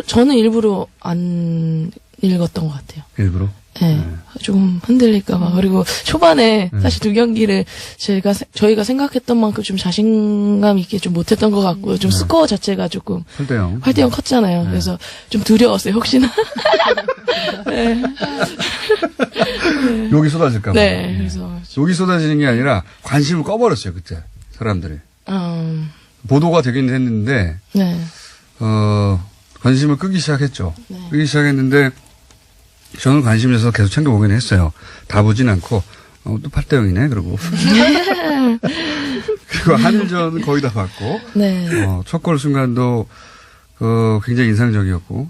저는 일부러 안 읽었던 것 같아요. 일부러? 네. 조금 흔들릴까봐. 그리고 초반에 사실 두 경기를 저희가 생각했던 만큼 좀 자신감 있게 좀 못했던 것 같고요. 좀 스코어 자체가 조금 8대0. 8대0 컸잖아요. 그래서 좀 두려웠어요, 혹시나. 네. 욕이 쏟아질까봐. 네, 그래서. 욕이 쏟아지는 게 아니라 관심을 꺼버렸어요, 그때. 사람들이. 보도가 되긴 했는데, 네. 관심을 끄기 시작했죠. 네. 끄기 시작했는데, 저는 관심이 있어서 계속 챙겨보긴 했어요. 다 보진 않고, 또 8대0이네, 그러고. 그리고 한일전은 거의 다 봤고, 네. 첫 골 순간도, 굉장히 인상적이었고,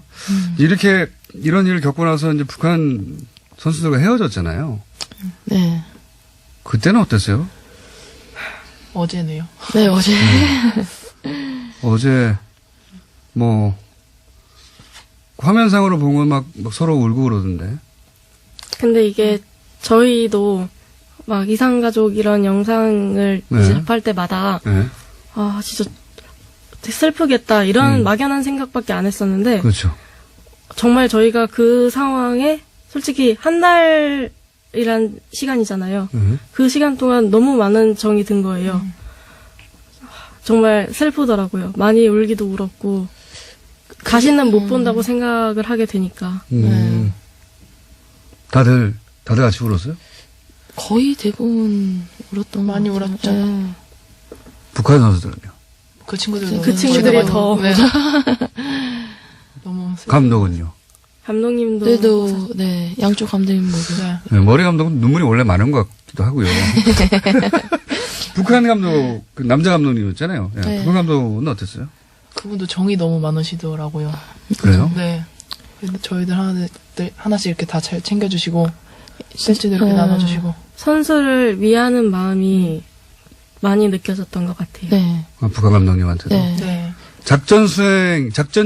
이런 일을 겪고 나서 이제 북한 선수들과 헤어졌잖아요. 네. 그때는 어땠어요? 어제네요. 네, 어제. 어제, 화면상으로 본 건 막 서로 울고 그러던데. 근데 이게 저희도 막 이상가족 이런 영상을 네. 접할 때마다 네. 진짜 슬프겠다 이런 막연한 생각밖에 안 했었는데 그렇죠. 정말 저희가 그 상황에 솔직히 한 달이란 시간이잖아요. 그 시간 동안 너무 많은 정이 든 거예요. 정말 슬프더라고요. 많이 울기도 울었고 다시는 못 본다고 생각을 하게 되니까. 다들 같이 울었어요? 거의 대부분 울었던 많이 것 같아요. 울었죠. 네. 북한 선수들은요? 그 친구들도. 그 친구들이 더. 네. 너무. 감독은요? 감독님도. 그래도, 네, 양쪽 감독님 모두. 네. 네, 머리 감독은 눈물이 원래 많은 것 같기도 하고요. 북한 감독, 그 남자 감독님이었잖아요. 네. 네. 북한 감독은 어땠어요? 그분도 정이 너무 많으시더라고요. 그래요? 네. 근데 저희들 하나씩 이렇게 다 잘 챙겨주시고, 셀지도 이렇게 나눠주시고. 선수를 위하는 마음이 많이 느껴졌던 것 같아요. 네. 북한 감독님한테도. 네. 네. 작전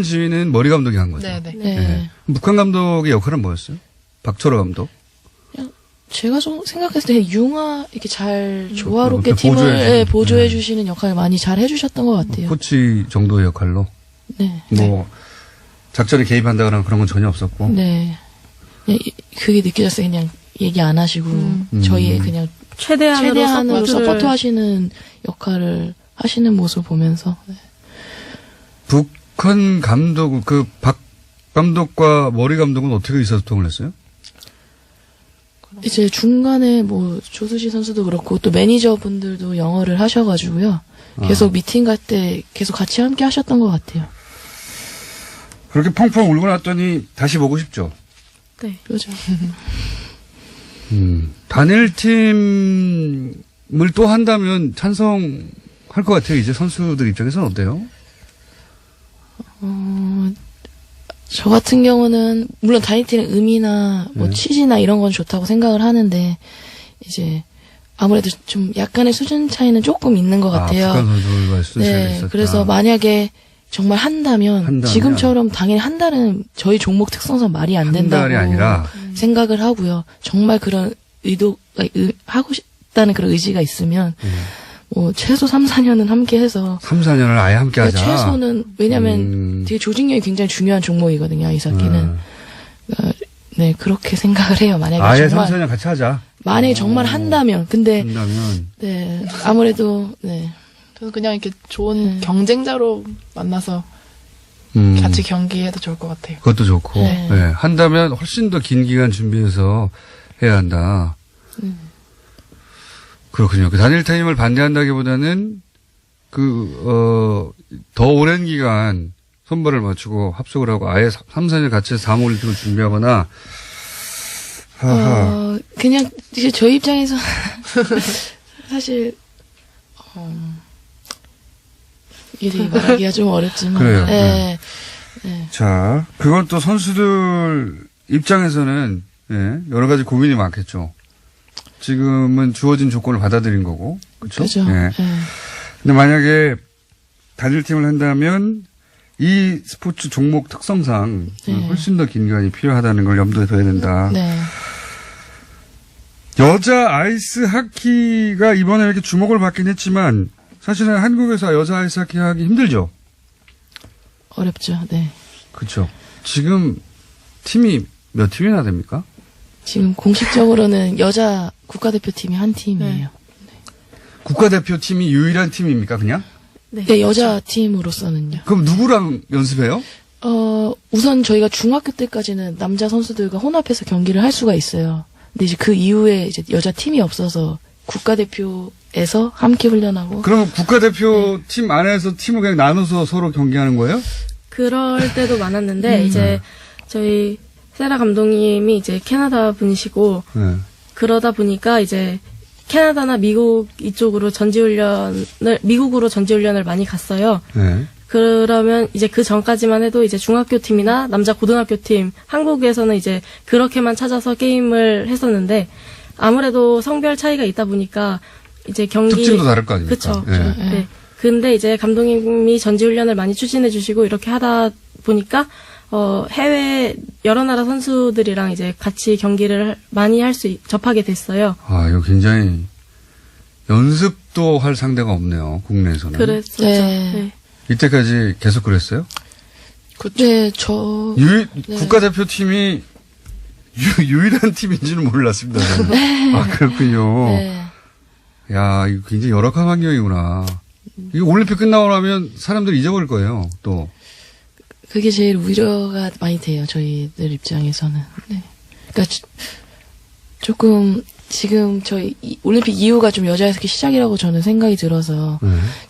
지휘는 머리 감독이 한 거죠. 네네. 네. 네. 북한 감독의 역할은 뭐였어요? 박철호 감독? 제가 좀 생각했을 때 이렇게 잘 조화롭게 이렇게 팀을 보조해 네. 주시는 역할을 많이 잘 해주셨던 것 같아요. 코치 정도의 역할로. 네. 작전에 개입한다거나 그런 건 전혀 없었고. 네. 그냥 그게 느껴졌어요. 그냥 얘기 안 하시고 저희의 그냥 최대한으로 서포트 하시는 역할을 하시는 모습을 보면서. 네. 북한 감독, 박 감독과 머리 감독은 어떻게 의사소통을 했어요? 이제 중간에 뭐 조수시 선수도 그렇고 또 매니저분들도 영어를 하셔가지고요. 계속 미팅 갈 때 계속 같이 함께 하셨던 것 같아요. 그렇게 펑펑 울고 났더니 다시 보고 싶죠? 네. 그죠. 단일팀을 또 한다면 찬성할 것 같아요. 이제 선수들 입장에서는 어때요? 저 같은 경우는 물론 단일팀의 의미나 뭐 네. 취지나 이런 건 좋다고 생각을 하는데 이제 아무래도 좀 약간의 수준 차이는 조금 있는 것 같아요. 북한 선수가 수준 차이가 있었다. 그래서 만약에 정말 한다면 지금처럼 당연히 한 달은 저희 종목 특성상 말이 안 된다고 한 달이 아니라 생각을 하고요. 정말 그런 의도가 하고 싶다는 그런 의지가 있으면 뭐 최소 3, 4년은 함께 해서 3, 4년을 아예 함께 하자. 최소는 왜냐면 되게 조직력이 굉장히 중요한 종목이거든요. 아이스하키는. 네, 그렇게 생각을 해요. 만약에 아예 정말 3, 4년 같이 하자. 만약에 정말 한다면 근데 한다면 네, 아무래도 네. 저는 그냥 이렇게 좋은 경쟁자로 만나서 같이 경기해도 좋을 것 같아요. 그것도 좋고 네. 네. 한다면 훨씬 더 긴 기간 준비해서 해야 한다. 그렇군요. 그 단일타임을 반대한다기보다는 더 오랜 기간 손발을 맞추고 합숙을 하고 아예 3, 4년 같이 해서 3, 5일을 준비하거나 그냥 이제 저희 입장에서 사실 이게 되게 말하기가 좀 어렵지만 그래요. 네. 자, 그건 또 선수들 입장에서는 예, 여러 가지 고민이 많겠죠. 지금은 주어진 조건을 받아들인 거고, 그렇죠? 그죠. 예. 근데 만약에 단일팀을 한다면 이 스포츠 종목 특성상 훨씬 더 긴 기간이 필요하다는 걸 염두에 둬야 된다. 네. 여자 아이스 하키가 이번에 이렇게 주목을 받긴 했지만 사실은 한국에서 여자 아이스 하키 하기 힘들죠. 어렵죠. 네. 그렇죠. 지금 팀이 몇 팀이나 됩니까? 지금 공식적으로는 여자 국가대표팀이 한 팀이에요. 국가대표팀이 유일한 팀입니까, 그냥? 네, 여자 팀으로서는요. 그럼 누구랑 연습해요? 우선 저희가 중학교 때까지는 남자 선수들과 혼합해서 경기를 할 수가 있어요. 근데 이제 그 이후에 이제 여자 팀이 없어서 국가대표에서 함께 훈련하고. 그러면 국가대표 팀 안에서 팀을 그냥 나눠서 서로 경기하는 거예요? 그럴 때도 많았는데 이제 저희 세라 감독님이 이제 캐나다 분이시고 네. 그러다 보니까 이제 캐나다나 미국 이쪽으로 미국으로 전지훈련을 많이 갔어요. 네. 그러면 이제 그 전까지만 해도 이제 중학교 팀이나 남자 고등학교 팀, 한국에서는 이제 그렇게만 찾아서 게임을 했었는데 아무래도 성별 차이가 있다 보니까 이제 경기 특징도 다를 거 아닙니까? 그쵸. 네. 네. 근데 이제 감독님이 전지훈련을 많이 추진해 주시고 이렇게 하다 보니까 해외 여러 나라 선수들이랑 이제 같이 경기를 많이 접하게 됐어요. 아, 이거 굉장히 연습도 할 상대가 없네요, 국내에서는. 그랬었죠. 네. 네. 이때까지 계속 그랬어요? 네, 국가대표팀이 유일한 팀인지는 몰랐습니다. 저는. 아, 그렇군요. 네. 야, 이거 굉장히 열악한 환경이구나. 이거 올림픽 끝나고 나면 사람들이 잊어버릴 거예요, 또. 그게 제일 우려가 많이 돼요. 저희들 입장에서는. 네. 그러니까 조금 지금 저희 올림픽 이후가 좀 여자 아이스하키 시작이라고 저는 생각이 들어서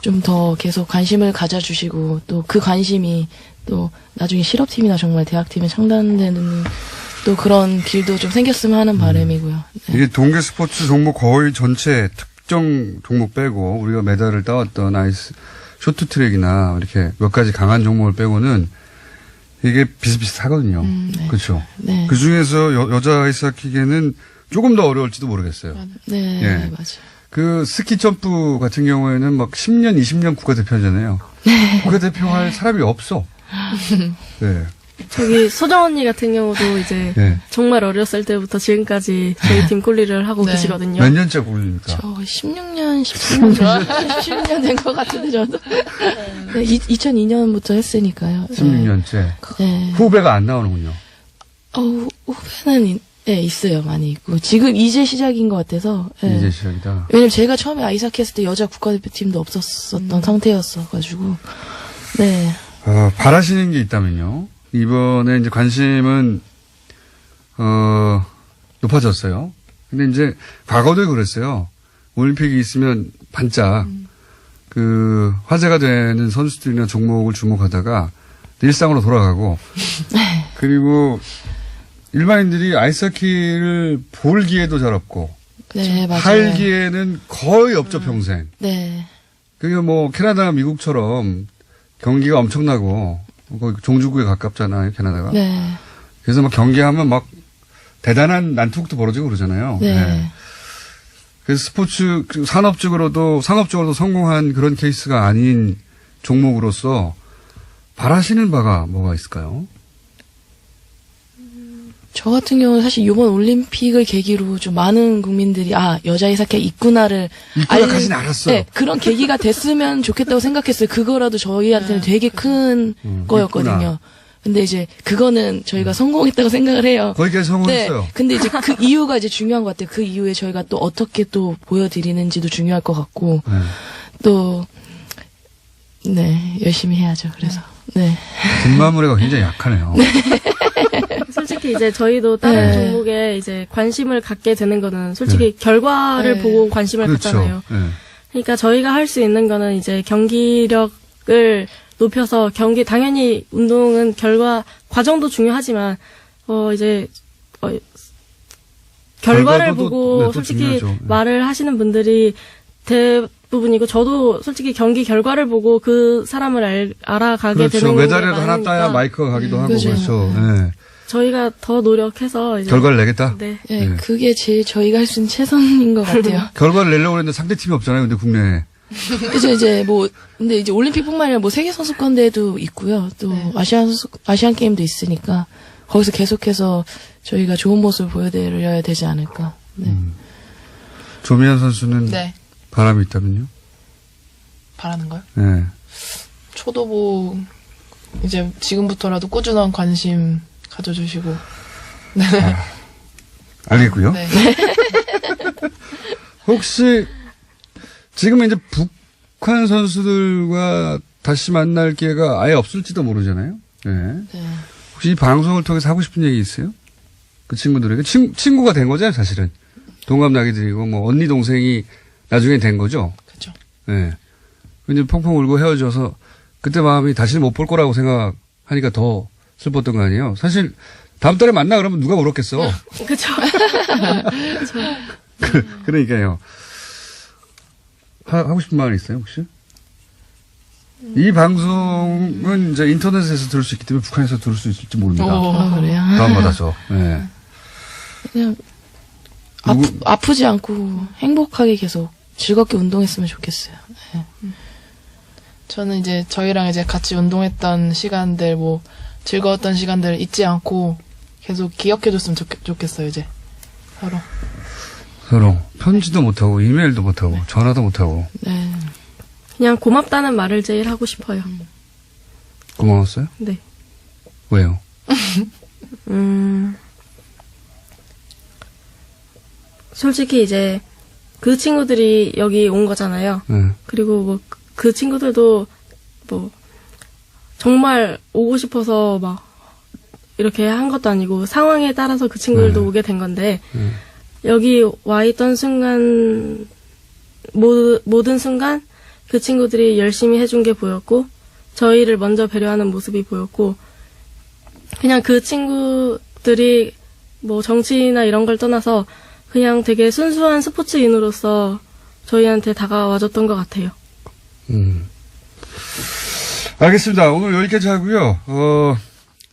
좀 더 계속 관심을 가져주시고 또 그 관심이 또 나중에 실업팀이나 정말 대학팀에 창단되는 또 그런 길도 좀 생겼으면 하는 바람이고요. 네. 이게 동계 스포츠 종목 거의 전체 특정 종목 빼고 우리가 메달을 따왔던 아이스 쇼트트랙이나 이렇게 몇 가지 강한 종목을 빼고는 이게 비슷비슷하거든요. 네. 그렇죠. 네. 그 중에서 여자 아이스하키계는 조금 더 어려울지도 모르겠어요. 네, 예. 맞아요. 그 스키 점프 같은 경우에는 막 10년, 20년 국가대표잖아요. 국가대표 할 사람이 없어. 네. 저기 소정 언니 같은 경우도 이제 네. 정말 어렸을 때부터 지금까지 저희 팀 꼴리를 하고 네. 계시거든요. 몇 년째 굴립니까? 저 16년, 17년 된 것 같은데 저도. 네, 2002년부터 했으니까요. 16년째. 네. 후배가 안 나오는군요. 후배는 있어요. 많이 있고. 지금 이제 시작인 것 같아서. 네. 이제 시작이다. 왜냐면 제가 처음에 아이스하키 했을 때 여자 국가대표팀도 없었던 상태였어가지고. 네. 바라시는 게 있다면요. 이번에 이제 관심은, 높아졌어요. 근데 이제 과거도 그랬어요. 올림픽이 있으면 반짝, 화제가 되는 선수들이나 종목을 주목하다가 일상으로 돌아가고, 그리고 일반인들이 아이스하키를 볼 기회도 잘 없고, 네, 맞아요. 할 기회는 거의 없죠, 평생. 네. 그게 뭐, 캐나다, 미국처럼 경기가 엄청나고, 거기 종주국에 가깝잖아요, 캐나다가. 네. 그래서 막 경기하면 막 대단한 난투극도 벌어지고 그러잖아요. 네. 그래서 스포츠, 상업적으로도 성공한 그런 케이스가 아닌 종목으로서 바라시는 바가 뭐가 있을까요? 저 같은 경우는 사실 이번 올림픽을 계기로 좀 많은 국민들이 여자 아이스하키가 있구나를 있구나까지는 알았어. 네, 그런 계기가 됐으면 좋겠다고 생각했어요. 그거라도 저희한테는 되게 큰 거였거든요. 있구나. 근데 이제 그거는 저희가 성공했다고 생각을 해요. 거기까지 성공했어요. 네. 근데 이제 그 이유가 이제 중요한 것 같아요. 그 이후에 저희가 또 어떻게 또 보여드리는지도 중요할 것 같고 또 네, 열심히 해야죠. 그래서 네. 뒷마무리가 굉장히 약하네요. 솔직히 이제 저희도 다른 네. 종목에 이제 관심을 갖게 되는 거는 솔직히 결과를 네. 보고 관심을 그렇죠. 갖잖아요. 네. 그러니까 저희가 할 수 있는 거는 이제 경기력을 높여서 당연히 운동은 과정도 중요하지만, 결과를 결과도 보고 네, 또 솔직히 중요하죠. 네. 말을 하시는 분들이 대부분이고, 저도 솔직히 경기 결과를 보고 그 사람을 알아가게 그렇죠. 되는 메달이라도 게 하나 많으니까 따야 마이크가 가기도 하고 그렇죠. 그렇죠. 네. 저희가 더 노력해서 이제 결과를 내겠다? 네. 네, 네. 그게 제일 저희가 할 수 있는 최선인 것 같아요. 결과를 내려고 했는데 상대팀이 없잖아요. 근데 국내에. 그래서 이제 근데 이제 올림픽뿐만 아니라 세계 선수권대회도 있고요. 또 네. 아시안 게임도 있으니까 거기서 계속해서 저희가 좋은 모습을 보여드려야 되지 않을까. 네. 조미연 선수는 네. 바람이 있다면요? 바라는 거요? 네. 저도 뭐 이제 지금부터라도 꾸준한 관심 가져주시고. 네. 알겠고요. 네. 혹시 지금 이제 북한 선수들과 다시 만날 기회가 아예 없을지도 모르잖아요. 네. 네. 혹시 이 방송을 통해서 하고 싶은 얘기 있어요? 그 친구들에게 친구가 된 거잖아요, 사실은. 동갑나기들이고 뭐 언니 동생이 나중에 된 거죠. 그렇죠. 네. 근데 펑펑 울고 헤어져서 그때 마음이 다시 못 볼 거라고 생각하니까 더 슬펐던 거 아니에요? 사실 다음 달에 만나 그러면 누가 울었겠어. 그쵸. 그러니까요. 하고 싶은 말 있어요, 혹시? 이 방송은 이제 인터넷에서 들을 수 있기 때문에 북한에서 들을 수 있을지 모릅니다. 그래요? 다운받아서. 네. 그냥 누구- 아프지 않고 행복하게 계속 즐겁게 운동했으면 좋겠어요. 네. 저는 이제 저희랑 이제 같이 운동했던 시간들, 뭐 즐거웠던 시간들을 잊지 않고 계속 기억해줬으면 좋겠어요, 이제 서로. 편지도 못하고 이메일도 못하고 전화도 못하고 네. 그냥 고맙다는 말을 제일 하고 싶어요. 고마웠어요? 네. 왜요? 솔직히 이제 그 친구들이 여기 온 거잖아요. 네. 그리고 뭐 그 친구들도 뭐 정말 오고 싶어서 막 이렇게 한 것도 아니고 상황에 따라서 그 친구들도 오게 된 건데 여기 와 있던 순간 모든 순간 그 친구들이 열심히 해준 게 보였고 저희를 먼저 배려하는 모습이 보였고 그냥 그 친구들이 뭐 정치나 이런 걸 떠나서 그냥 되게 순수한 스포츠인으로서 저희한테 다가와줬던 것 같아요. 알겠습니다. 오늘 여기까지 하고요.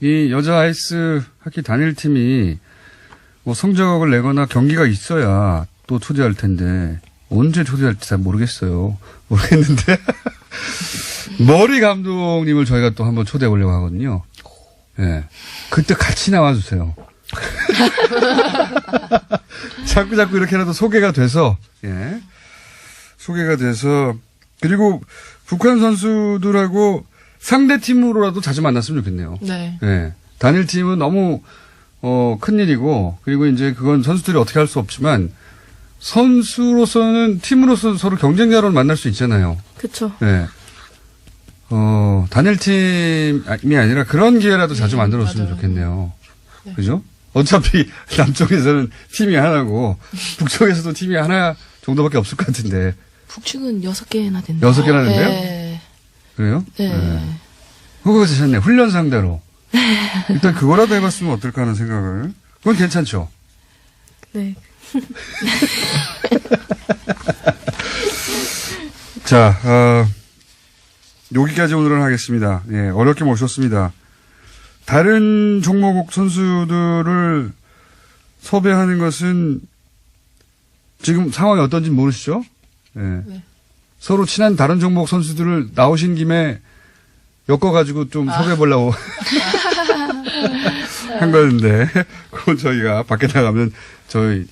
이 여자 아이스 하키 단일팀이 뭐 성적을 내거나 경기가 있어야 또 초대할 텐데 언제 초대할지 잘 모르겠어요. 모르겠는데 머리 감독님을 저희가 또 한번 초대해 보려고 하거든요. 예. 그때 같이 나와주세요. 자꾸 이렇게라도 소개가 돼서, 예. 소개가 돼서, 그리고 북한 선수들하고 상대 팀으로라도 자주 만났으면 좋겠네요. 네. 예. 단일팀은 너무, 큰일이고, 그리고 이제 그건 선수들이 어떻게 할 수 없지만, 선수로서는 팀으로서 서로 경쟁자로 만날 수 있잖아요. 그쵸. 예. 단일팀이 아니라 그런 기회라도 자주 만들었으면 맞아요. 좋겠네요. 그죠? 어차피 남쪽에서는 팀이 하나고 북쪽에서도 팀이 하나 정도밖에 없을 것 같은데. 북측은 6개나 된다. 6개나 된대요? 네. 그래요? 네. 그거 되셨네. 훈련 상대로. 일단 그거라도 해봤으면 어떨까 하는 생각을. 그건 괜찮죠? 네. 자, 여기까지 오늘은 하겠습니다. 예, 어렵게 모셨습니다. 다른 종목 선수들을 섭외하는 것은 지금 상황이 어떤지 모르시죠? 예. 네. 서로 친한 다른 종목 선수들을 나오신 김에 엮어가지고 좀 섭외해보려고 한 거였는데, 그건 저희가 밖에 나가면 저희,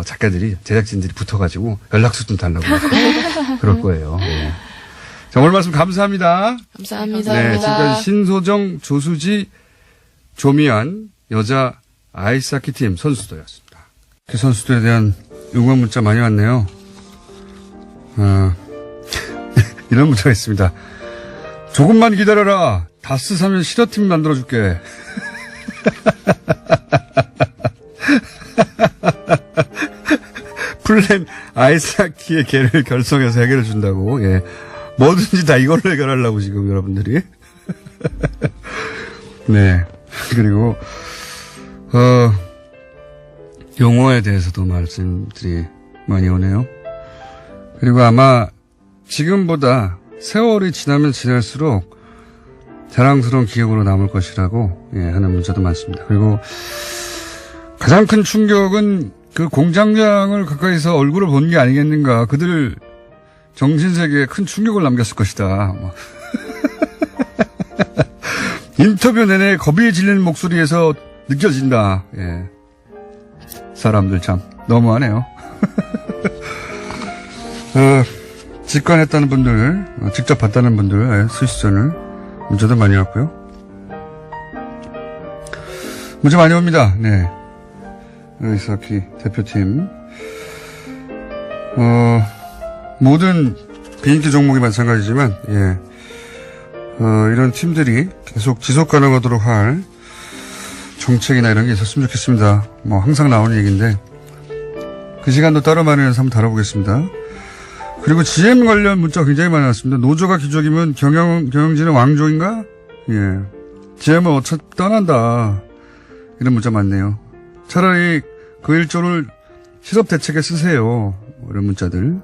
작가들이, 제작진들이 붙어가지고 연락처 좀 달라고 그럴 거예요. 예. 자, 오늘 말씀 감사합니다. 감사합니다. 네, 지금까지 신소정, 조수지, 조미안 여자 아이스하키 팀 선수들이었습니다. 그 선수들에 대한 응원 문자 많이 왔네요. 이런 문자가 있습니다. 조금만 기다려라. 다스 사면 실업팀 만들어줄게. 플랜 아이스하키의 개를 결성해서 해결해 준다고. 예. 뭐든지 다 이걸로 해결하려고 지금 여러분들이. 네. 그리고, 용어에 대해서도 말씀들이 많이 오네요. 그리고 아마 지금보다 세월이 지나면 지날수록 자랑스러운 기억으로 남을 것이라고 하는 문자도 많습니다. 그리고 가장 큰 충격은 그 공장장을 가까이서 얼굴을 본 게 아니겠는가. 그들 정신세계에 큰 충격을 남겼을 것이다. 인터뷰 내내 겁이 질리는 목소리에서 느껴진다. 예. 사람들 참 너무하네요. 직관했다는 분들, 직접 봤다는 분들 수시전을 문자도 많이 왔고요. 문자 많이 옵니다. 네. 아이스하키 대표팀. 모든 비인기 종목이 마찬가지지만, 예. 이런 팀들이 계속 지속 가능하도록 할 정책이나 이런 게 있었으면 좋겠습니다. 뭐, 항상 나오는 얘기인데, 그 시간도 따로 마련해서 한번 다뤄보겠습니다. 그리고 GM 관련 문자 굉장히 많이 왔습니다. 노조가 귀족이면 경영진은 왕족인가? 예. GM은 어차피 떠난다. 이런 문자 많네요. 차라리 그 일조를 실업 대책에 쓰세요. 이런 문자들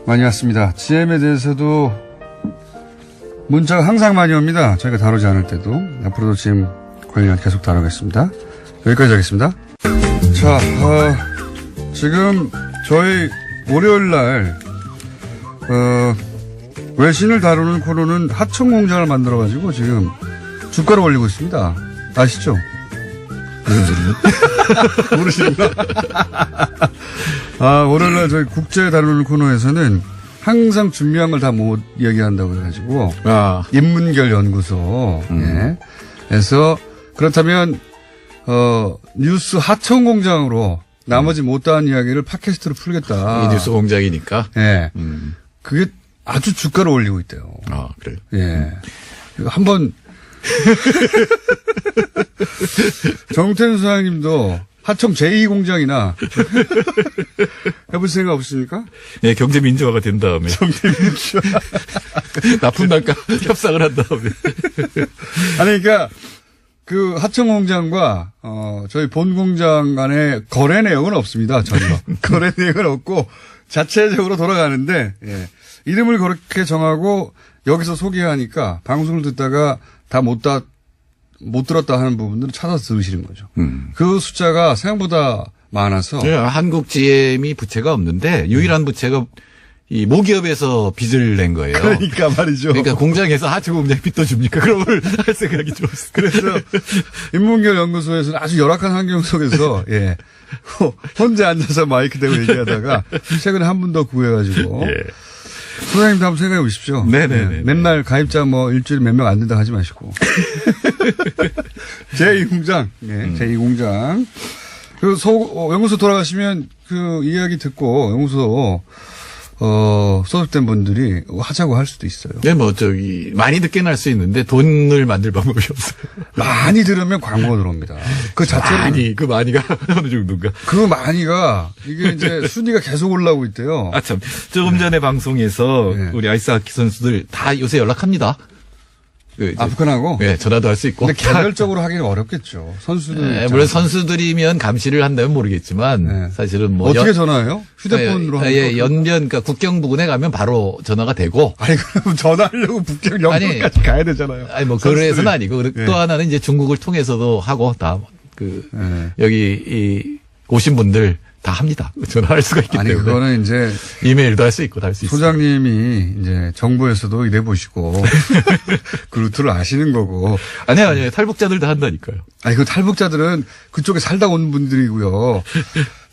많이 왔습니다. GM에 대해서도 문자가 항상 많이 옵니다. 저희가 다루지 않을 때도. 앞으로도 GM 관련 계속 다루겠습니다. 여기까지 하겠습니다. 자, 지금 저희 월요일 날 외신을 다루는 코너는 하청공장을 만들어가지고 지금 주가를 올리고 있습니다. 아시죠? 무슨 소리요? 모르시는구나. 월요일 날 저희 국제 다루는 코너에서는 항상 준비한 걸 다 못 얘기한다고 해가지고 인문결 연구소 예. 에서 그렇다면 뉴스 하청공장으로 나머지 못다한 이야기를 팟캐스트로 풀겠다. 이 뉴스 공장이니까. 예. 그게 아주 주가를 올리고 있대요. 아, 그래요? 예. 한번 정태준 소장님도 하청 제2공장이나 해볼 생각 없으십니까? 네, 경제 민주화가 된 다음에. 경제 민주화. 납품 단가 협상을 한 다음에. 아니, 그러니까 그 하청 공장과 저희 본 공장 간의 거래 내용은 없습니다. 전혀. 거래 내용은 없고 자체적으로 돌아가는데 예. 이름을 그렇게 정하고 여기서 소개하니까 방송을 듣다가 다 못 들었다 하는 부분들은 찾아서 들으시는 거죠. 그 숫자가 생각보다 많아서. 네, 한국 GM이 부채가 없는데 유일한 부채가 이 모기업에서 빚을 낸 거예요. 그러니까 말이죠. 그러니까 공장에서 하청 공장 빚 떠줍니까? 그런 걸 할 생각이 들었어요. 그래서 인문결 연구소에서는 아주 열악한 환경 속에서 예. 혼자 앉아서 마이크 대고 얘기하다가 최근에 한 분 더 구해가지고. 예. 소장님도 한번 생각해 보십시오. 네네네. 맨날 가입자 뭐 일주일에 몇 명 안 된다 하지 마시고. 제2공장. 네, 제2공장. 그 연구소 돌아가시면 그 이야기 듣고 연구소 소속된 분들이 하자고 할 수도 있어요. 네, 많이 늦게 날 수 있는데 돈을 만들 방법이 없어요. 많이 들으면 광고가 들어옵니다. 그 자체로. 그 많이가 어느 정도인가? 그 많이가 이게 이제 순위가 계속 올라오고 있대요. 아, 참. 조금 전에 방송에서 네. 우리 아이스하키 선수들 다 요새 연락합니다. 아프간하고? 네, 전화도 할 수 있고. 근데 개별적으로 하기는 어렵겠죠. 선수들. 네, 물론 선수들이면 감시를 한다면 모르겠지만 네. 사실은 어떻게 전화해요? 휴대폰으로 하는 예, 연변, 그러니까 국경 부근에 가면 바로 전화가 되고. 아니, 그럼 전화하려고 북경 연변까지 가야 되잖아요. 아니, 그래서는 아니고. 네. 또 하나는 이제 중국을 통해서도 하고 다, 네. 여기, 오신 분들 다 합니다. 전화할 수가 있기 아니, 때문에. 그거는 이제. 이메일도 할 수 있고 다 할 수 있어요. 소장님이 이제 정부에서도 일해 보시고 그 루트를 아시는 거고. 아니요. 탈북자들도 한다니까요. 아니, 그 탈북자들은 그쪽에 살다 온 분들이고요.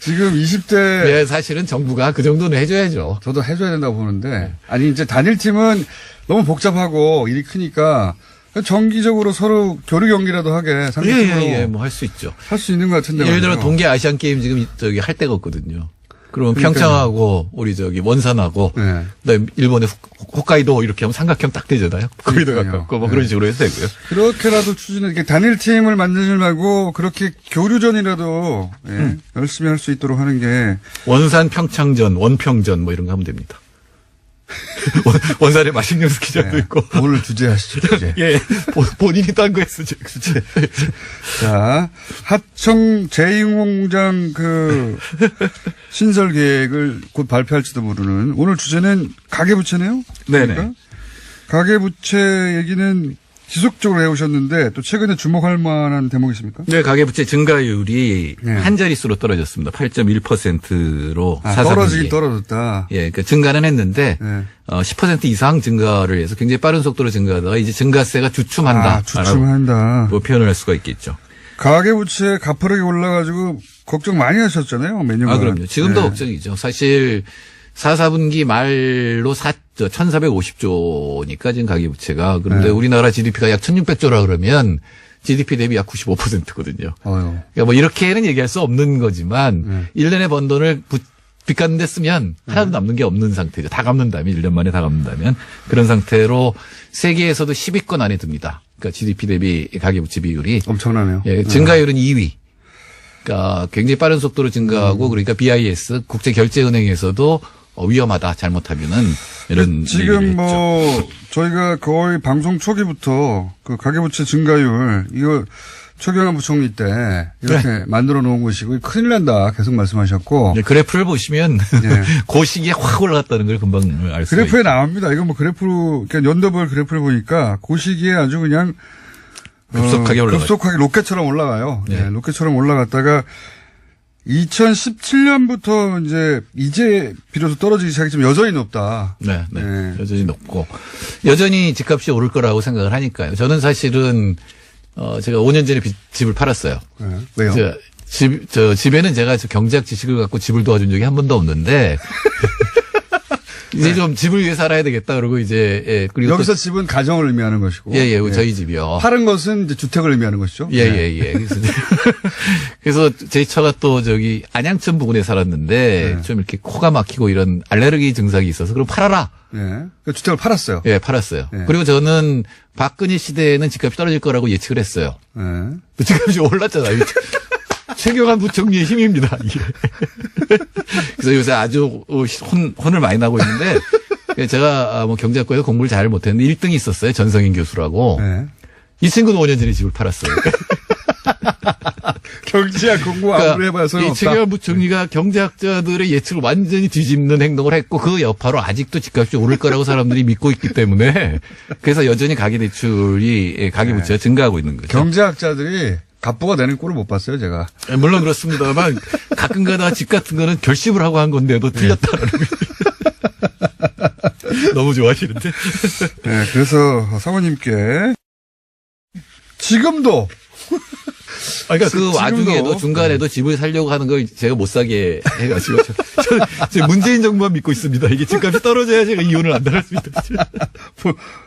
지금 20대. 네, 사실은 정부가 그 정도는 해줘야죠. 저도 해줘야 된다고 보는데. 아니, 이제 단일팀은 너무 복잡하고 일이 크니까 정기적으로 서로 교류 경기라도 하게 상대적으로 예, 뭐 할 수 있죠. 할 수 있는 것 같은데. 예를 들어 말이죠. 동계 아시안 게임 지금 할 데가 없거든요. 그러면 그러니까요. 평창하고 우리 원산하고 네. 그다음에 일본의 혹카이도 이렇게 하면 삼각형 딱 되잖아요. 거기도 그러니까요. 가깝고 뭐 네. 그런 식으로 해도 되고요. 그렇게라도 이렇게 단일팀을 만들지 말고 그렇게 교류전이라도 열심히 할 수 있도록 하는 게. 원산 평창전, 원평전 뭐 이런 거 하면 됩니다. 원산에 맛있는 스키장도 있고. 오늘 주제 하시죠, 주제. 예, 본인이 딴 거 했어, 주제. 자, 하청 제2공장 신설 계획을 곧 발표할지도 모르는 오늘 주제는 가계부채네요? 네네. 그러니까? 가계부채 얘기는 지속적으로 해오셨는데 또 최근에 주목할 만한 대목이 있습니까? 네, 가계부채 증가율이 네. 한 자릿수로 떨어졌습니다. 8.1%로 떨어지긴 떨어졌다. 예, 그러니까 증가는 했는데 네. 10% 이상 증가를 해서 굉장히 빠른 속도로 증가하다가 이제 증가세가 주춤한다. 주춤한다. 뭐 표현을 할 수가 있겠죠. 가계부채 가파르게 올라가지고 걱정 많이 하셨잖아요, 매년간. 아, 그럼요. 지금도 네. 걱정이죠. 사실 4분기 말로 1,450조니까 지금 가계부채가. 그런데 네. 우리나라 GDP가 약 1,600조라 그러면 GDP 대비 약 95%거든요. 그러니까 뭐 이렇게는 얘기할 수 없는 거지만 1년에 번 돈을 빚 갚는 데 쓰면 하나도 남는 게 없는 상태죠. 다 갚는다면 1년 만에 다 갚는다면 그런 상태로 세계에서도 10위권 안에 듭니다. 그러니까 GDP 대비 가계부채 비율이 엄청나네요. 예, 증가율은 2위. 그러니까 굉장히 빠른 속도로 증가하고 그러니까 BIS 국제결제은행에서도 위험하다 잘못하면은 이런 지금 뭐 저희가 거의 방송 초기부터 그 가계부채 증가율 이거 최경환 부총리 때 이렇게 만들어 놓은 것이고 큰일 난다 계속 말씀하셨고 네, 그래프를 보시면 그 시기에 확 올라갔다는 걸 금방 알 수 있어요. 그래프에 나옵니다. 이거 뭐 그래프로 그냥 연도별 그래프를 보니까 그 시기에 아주 그냥 급속하게 올라가요. 급속하게 로켓처럼 올라가요. 네. 네, 로켓처럼 올라갔다가 2017년부터 이제 비로소 떨어지기 시작했지만 여전히 높다. 네. 여전히 높고 여전히 집값이 오를 거라고 생각을 하니까요. 저는 사실은 제가 5년 전에 집을 팔았어요. 네. 왜요? 집에는 제가 경제학 지식을 갖고 집을 도와준 적이 한 번도 없는데 이제 좀 집을 위해 살아야 되겠다 그러고 이제 그리고 여기서 집은 가정을 의미하는 것이고 저희 집이요. 파는 것은 이제 주택을 의미하는 것이죠. 그래서 제 처가 또 안양천 부근에 살았는데 좀 이렇게 코가 막히고 이런 알레르기 증상이 있어서 그럼 팔아라. 그 주택을 팔았어요. 예, 팔았어요. 그리고 저는 박근혜 시대에는 집값이 떨어질 거라고 예측을 했어요. 집값이 올랐잖아요. 최경환 부총리의 힘입니다, 이게. 그래서 요새 아주 혼을 많이 나고 있는데, 제가 뭐 경제학과에서 공부를 잘 못했는데 1등이 있었어요. 전성인 교수라고. 이 친구는 5년 전에 집을 팔았어요. 경제학 공부 아무리 해봐야 소용없다. 이 최경환 부총리가 경제학자들의 예측을 완전히 뒤집는 행동을 했고 그 여파로 아직도 집값이 오를 거라고 사람들이 믿고 있기 때문에 그래서 여전히 가계부채가 증가하고 있는 거죠. 경제학자들이 갑부가 되는 꼴을 못 봤어요, 제가. 물론 그렇습니다만 가끔 가다가 집 같은 거는 결심을 하고 한 건데도 틀렸다라는 너무 좋아하시는데. 네, 그래서 사모님께 지금도 그러니까 그 와중에도 중간에도 집을 살려고 하는 걸 제가 못 사게 해가지고 저는 문재인 정부만 믿고 있습니다. 이게 집값이 떨어져야 제가 이혼을 안 당했습니다.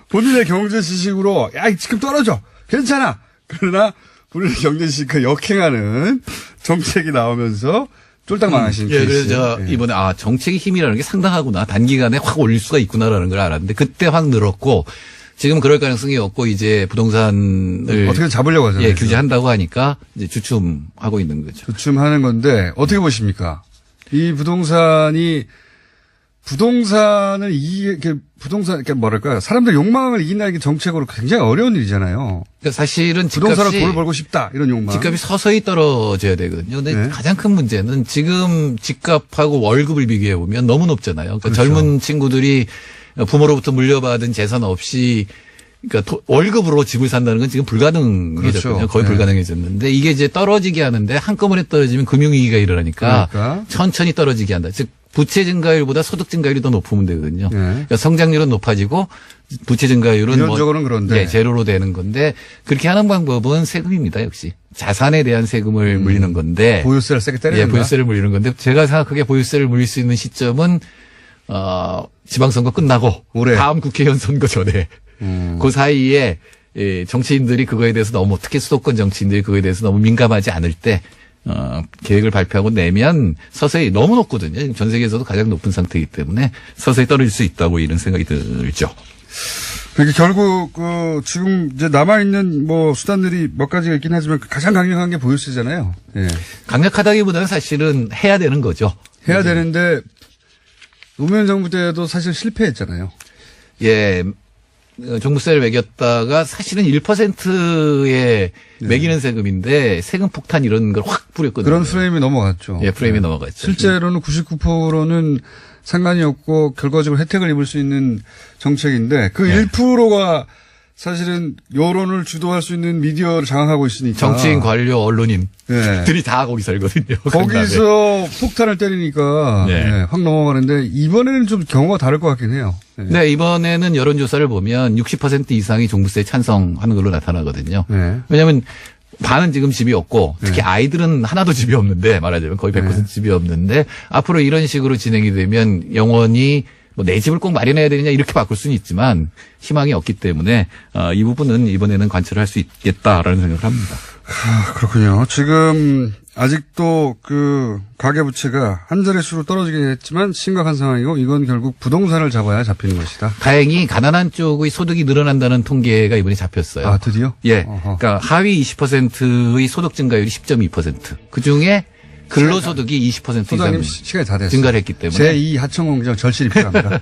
본인의 경제 지식으로 야, 지금 떨어져. 괜찮아. 그러나 본인의 경제 지식과 역행하는 정책이 나오면서 쫄딱 망하신 예, 케이스. 그래서 제가 예. 이번에 정책의 힘이라는 게 상당하구나. 단기간에 확 올릴 수가 있구나라는 걸 알았는데 그때 확 늘었고 지금 그럴 가능성이 없고 이제 부동산을 어떻게 잡으려고 하잖아요. 예, 규제한다고 하니까 이제 주춤하고 있는 거죠. 주춤하는 건데 어떻게 보십니까? 이 부동산을 그러니까 뭐랄까요? 사람들 욕망을 이긴다는 게 정책으로 굉장히 어려운 일이잖아요. 그러니까 사실은 부동산으로 집값이 돈을 벌고 싶다 이런 욕망. 집값이 서서히 떨어져야 되거든요. 근데 네. 가장 큰 문제는 지금 집값하고 월급을 비교해 보면 너무 높잖아요. 그러니까 그렇죠. 젊은 친구들이 부모로부터 물려받은 재산 없이 그러니까 월급으로 집을 산다는 건 지금 불가능해졌거든요. 그렇죠. 거의 네. 불가능해졌는데 이게 이제 떨어지게 하는데 한꺼번에 떨어지면 금융위기가 일어나니까 그러니까. 천천히 떨어지게 한다. 즉 부채 증가율보다 소득 증가율이 더 높으면 되거든요. 네. 그러니까 성장률은 높아지고 부채 증가율은 이론적으로는 그런데. 네, 제로로 되는 건데 그렇게 하는 방법은 세금입니다. 역시 자산에 대한 세금을 물리는 건데 보유세를 세게 때리는 예, 보유세를 물리는 건데 제가 생각하기에 보유세를 물릴 수 있는 시점은 지방선거 끝나고 올해. 다음 국회의원 선거 전에 그 사이에 정치인들이 그거에 대해서 너무 특히 수도권 정치인들이 그거에 대해서 너무 민감하지 않을 때 계획을 발표하고 내면 서서히 너무 높거든요. 전 세계에서도 가장 높은 상태이기 때문에 서서히 떨어질 수 있다고 이런 생각이 들죠. 그러니까 결국 지금 이제 남아 있는 뭐 수단들이 몇 가지가 있긴 하지만 가장 강력한 게 보유세잖아요. 예. 강력하다기보다는 사실은 해야 되는 거죠. 해야 되는데 노무현 정부 때도 사실 실패했잖아요. 예. 종부세를 매겼다가 사실은 1%에 매기는 세금인데 세금 폭탄 이런 걸 확 뿌렸거든요. 그런 프레임이 넘어갔죠. 예, 프레임이 넘어갔죠. 실제로는 99%는 상관이 없고 결과적으로 혜택을 입을 수 있는 정책인데 그 1%가 사실은 여론을 주도할 수 있는 미디어를 장악하고 있으니까. 정치인, 관료, 언론인들이 예. 다 거기 살거든요. 거기서 폭탄을 때리니까 네. 예, 확 넘어가는데 이번에는 좀 경우가 다를 것 같긴 해요. 예. 네, 이번에는 여론조사를 보면 60% 이상이 종부세에 찬성하는 걸로 나타나거든요. 네. 왜냐하면 반은 지금 집이 없고 특히 네. 아이들은 하나도 집이 없는데 말하자면 거의 100% 집이 없는데 앞으로 이런 식으로 진행이 되면 영원히 뭐 내 집을 꼭 마련해야 되느냐 이렇게 바꿀 수는 있지만 희망이 없기 때문에 이 부분은 이번에는 관철할 수 있겠다라는 생각을 합니다. 그렇군요. 지금 아직도 그 가계부채가 한 자릿수로 떨어지긴 했지만 심각한 상황이고 이건 결국 부동산을 잡아야 잡히는 것이다. 다행히 가난한 쪽의 소득이 늘어난다는 통계가 이번에 잡혔어요. 아, 드디어? 예. 어허. 그러니까 하위 20%의 소득 증가율이 10.2%. 그중에 근로소득이 20% 소장님 이상 시간이 다 됐어요. 증가를 했기 때문에 제2 하청공장 절실히 필요합니다.